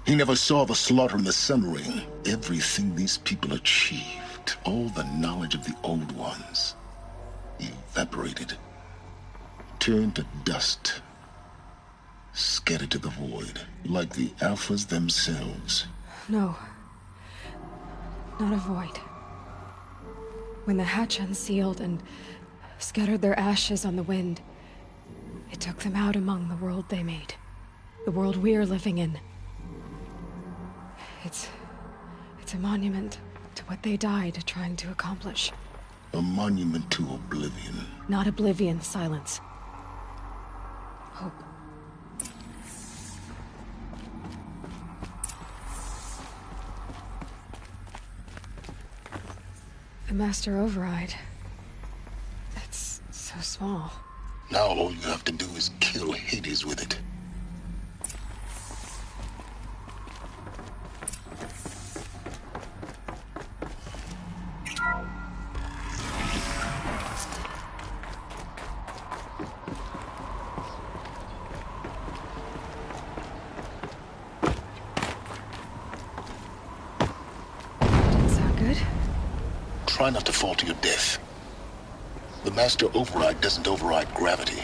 He never saw the slaughter in the Sun Ring. Everything these people achieved, all the knowledge of the old ones, evaporated, turned to dust, scattered to the void, like the Alphas themselves. No. Not a void. When the hatch unsealed and scattered their ashes on the wind, it took them out among the world they made. The world we're living in. It's a monument to what they died trying to accomplish. A monument to oblivion. Not oblivion, Silence. Hope. The Master Override. That's so small. Now all you have to do is kill Hades with it. Didn't sound good. Try not to fall to your death. The Master Override doesn't override gravity.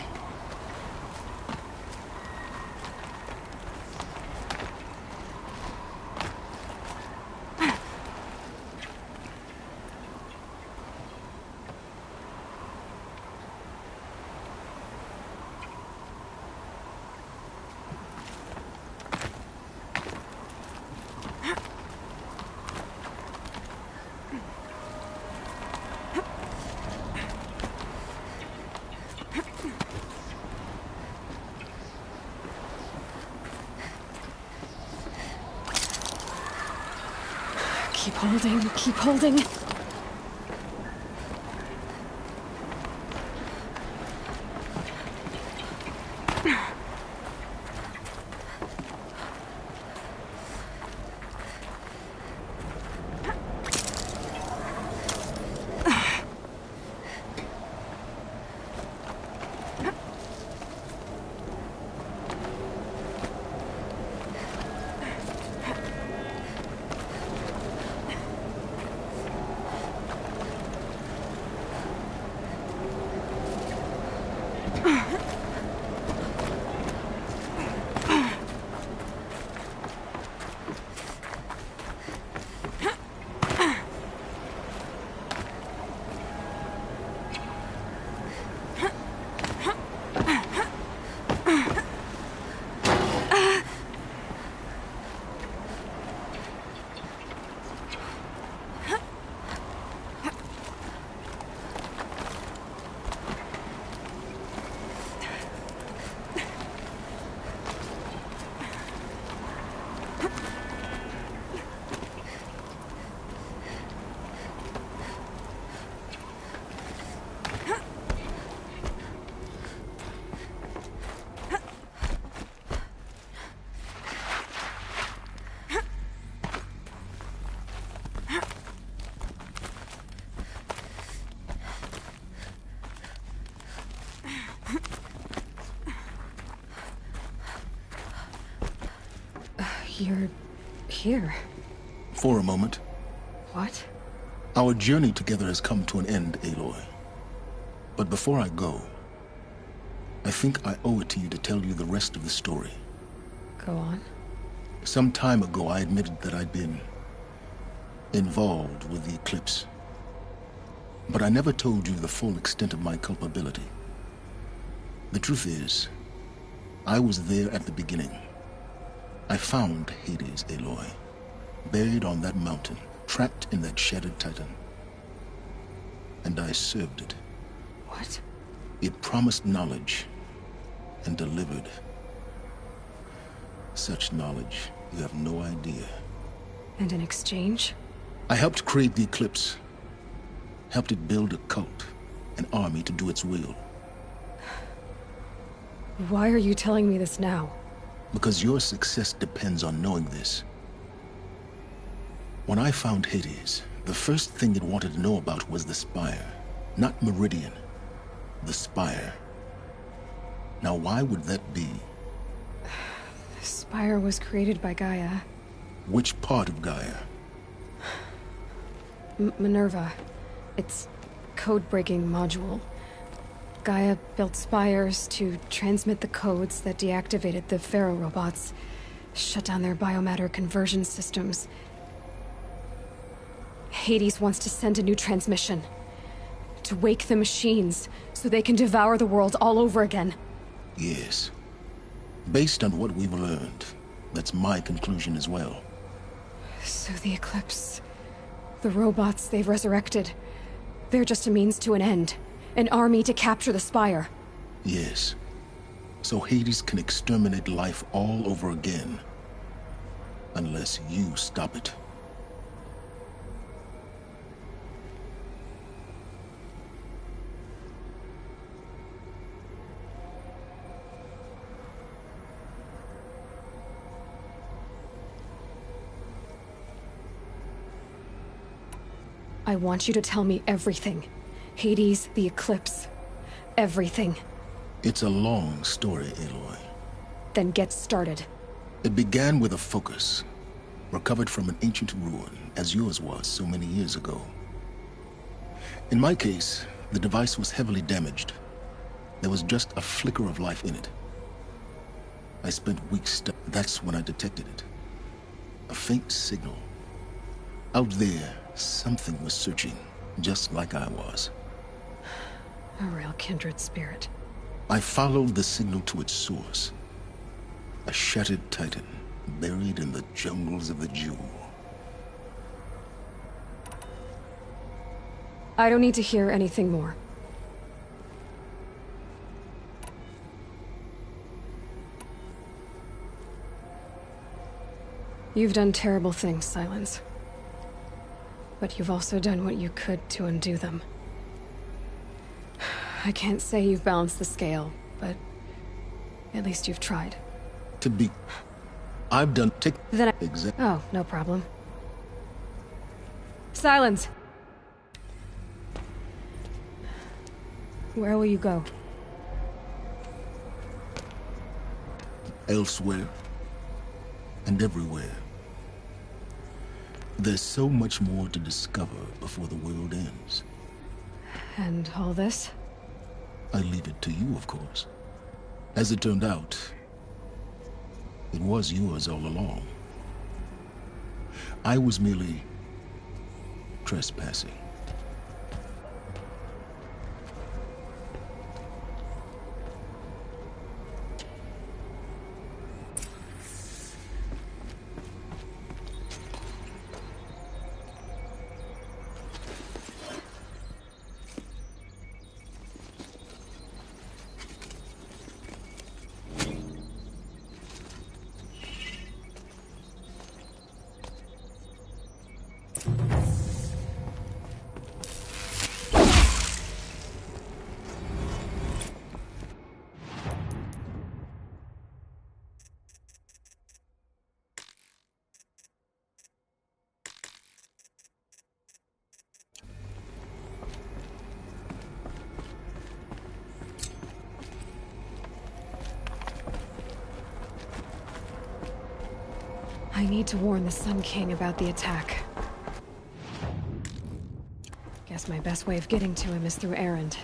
Keep holding, keep holding. You're here. For a moment. What? Our journey together has come to an end, Aloy. But before I go, I think I owe it to you to tell you the rest of the story. Go on. Some time ago, I admitted that I'd been involved with the eclipse. But I never told you the full extent of my culpability. The truth is, I was there at the beginning. I found Hades, Aloy, buried on that mountain, trapped in that shattered titan. And I served it. What? It promised knowledge and delivered. Such knowledge, you have no idea. And in exchange? I helped create the Eclipse. Helped it build a cult, an army to do its will. Why are you telling me this now? Because your success depends on knowing this. When I found Hades, the first thing it wanted to know about was the Spire. Not Meridian. The Spire. Now why would that be? The Spire was created by Gaia. Which part of Gaia? Minerva. Its code-breaking module. Gaia built spires to transmit the codes that deactivated the Pharaoh robots, shut down their biomatter conversion systems. Hades wants to send a new transmission. To wake the machines, so they can devour the world all over again. Yes. Based on what we've learned, that's my conclusion as well. So the Eclipse... the robots they've resurrected... they're just a means to an end. An army to capture the Spire. Yes. So Hades can exterminate life all over again. Unless you stop it. I want you to tell me everything. Hades, the Eclipse. Everything. It's a long story, Aloy. Then get started. It began with a focus, recovered from an ancient ruin, as yours was so many years ago. In my case, the device was heavily damaged. There was just a flicker of life in it. I spent weeks That's when I detected it. A faint signal. Out there, something was searching, just like I was. A real kindred spirit. I followed the signal to its source. A shattered titan, buried in the jungles of the Jewel. I don't need to hear anything more. You've done terrible things, Silence. But you've also done what you could to undo them. I can't say you've balanced the scale, but at least you've tried. I've done Oh, no problem. Silence! Where will you go? Elsewhere. And everywhere. There's so much more to discover before the world ends. And all this? I leave it to you, of course. As it turned out, it was yours all along. I was merely trespassing. I need to warn the Sun King about the attack. Guess my best way of getting to him is through Erend.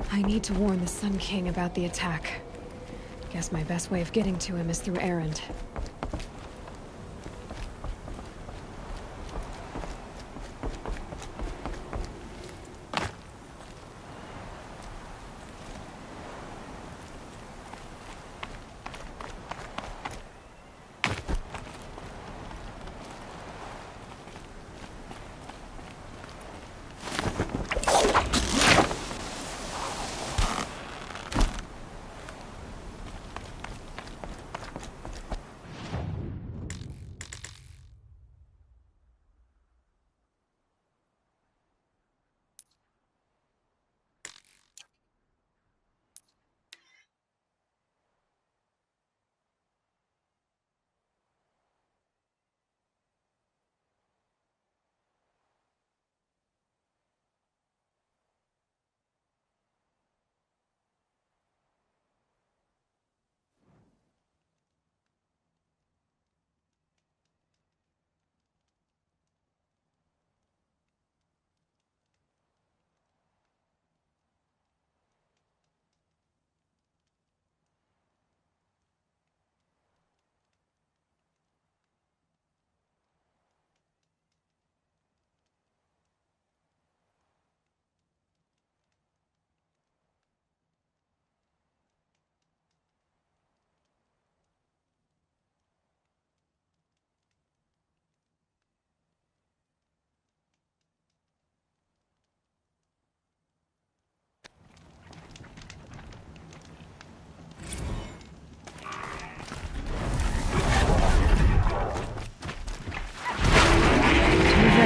I need to warn the Sun King about the attack. Guess my best way of getting to him is through Erend.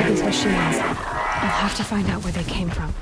These machines. I'll have to find out where they came from.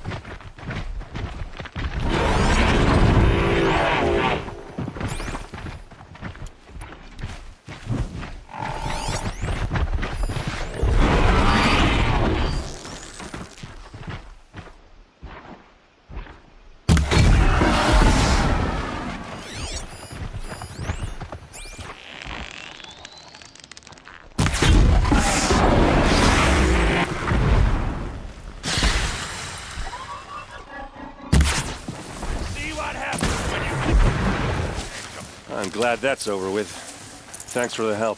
I'm glad that's over with. Thanks for the help.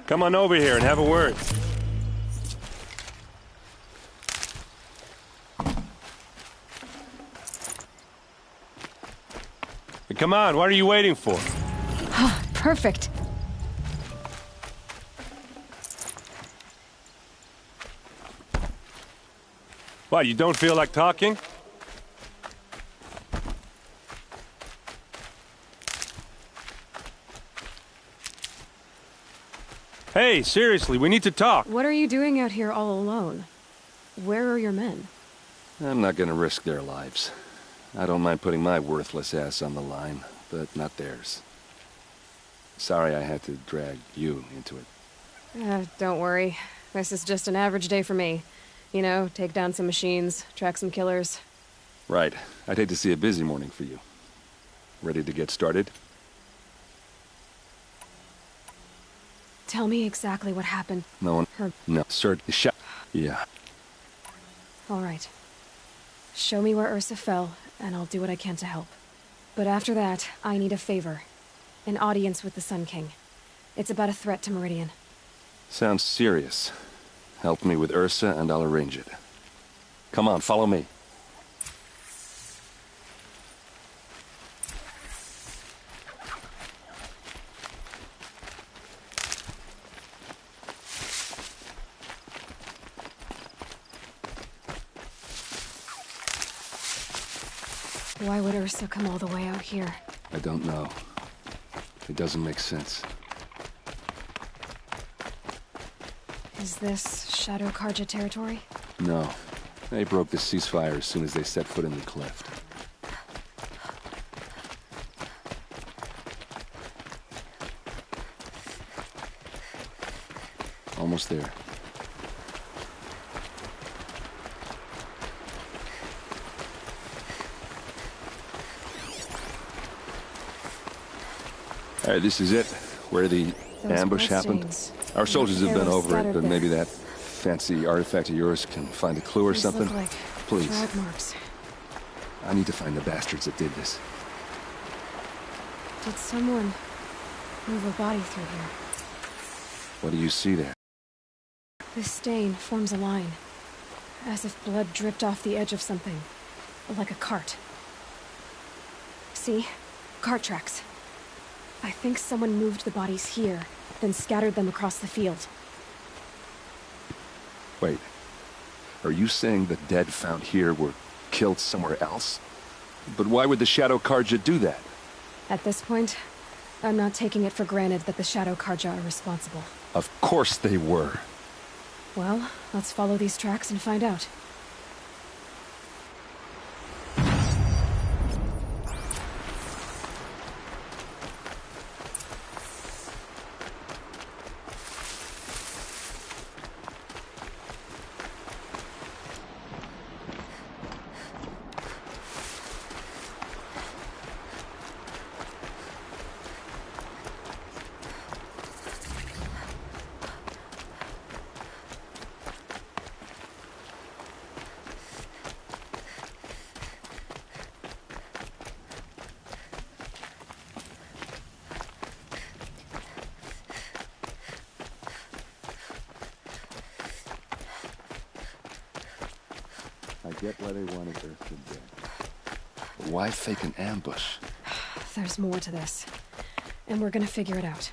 Come on over here and have a word. Come on, what are you waiting for? Perfect. What, you don't feel like talking? Hey, seriously, we need to talk. What are you doing out here all alone? Where are your men? I'm not gonna risk their lives. I don't mind putting my worthless ass on the line, but not theirs. Sorry I had to drag you into it. Don't worry. This is just an average day for me. You know, take down some machines, track some killers. Right. I'd hate to see a busy morning for you. Ready to get started? Tell me exactly what happened. No one... Her... No, sir. Shut... Yeah. All right. Show me where Ursa fell, and I'll do what I can to help. But after that, I need a favor. An audience with the Sun King. It's about a threat to Meridian. Sounds serious. Help me with Ursa, and I'll arrange it. Come on, follow me. Why would Ursa come all the way out here? I don't know. It doesn't make sense. Is this Shadow Karja territory? No. They broke the ceasefire as soon as they set foot in the cleft. Almost there. All right, this is it, where the ambush happened. Our soldiers have been over it, but maybe that fancy artifact of yours can find a clue or something. Look like Please. drag marks. I need to find the bastards that did this. Did someone move a body through here? What do you see there? This stain forms a line, as if blood dripped off the edge of something, like a cart. See? Cart tracks. I think someone moved the bodies here, then scattered them across the field. Wait. Are you saying the dead found here were killed somewhere else? But why would the Shadow Karja do that? At this point, I'm not taking it for granted that the Shadow Karja are responsible. Of course they were. Well, let's follow these tracks and find out. I get why they wanted Earth dead. But why fake an ambush? There's more to this, and we're gonna figure it out.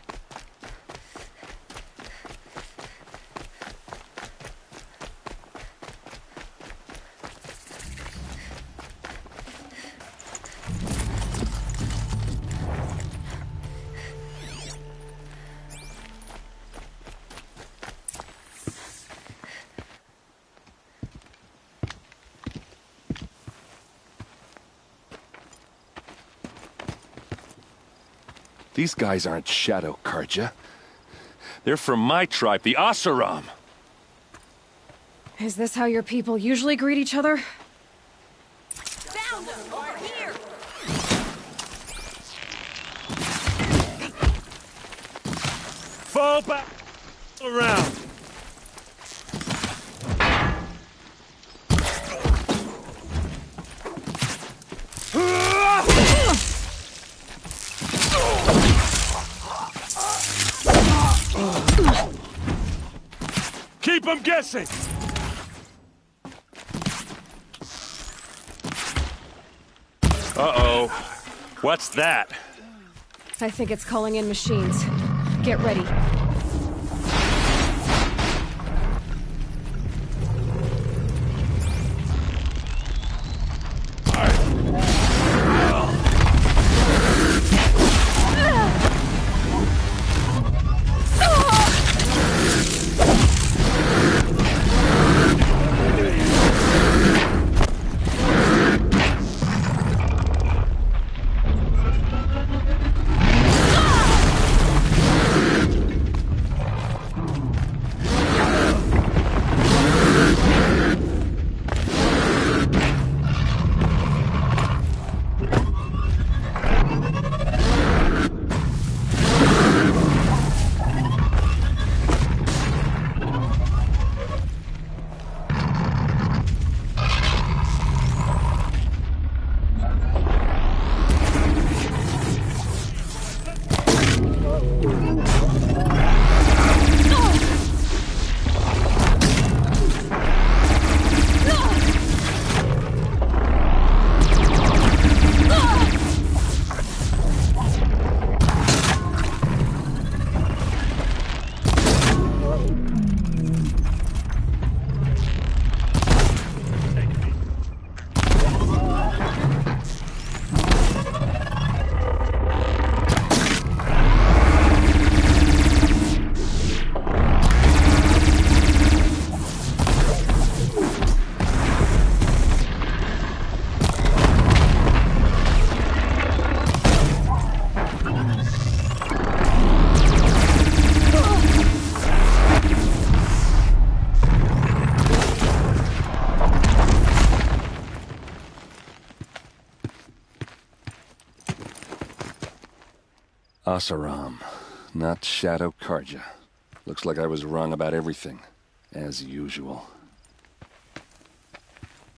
These guys aren't Shadow Karja. They're from my tribe, the Asaram. Is this how your people usually greet each other? Found them! Over here! Fall back around. Keep them guessing! Uh-oh. What's that? I think it's calling in machines. Get ready. Asaram, not Shadow Karja. Looks like I was wrong about everything, as usual.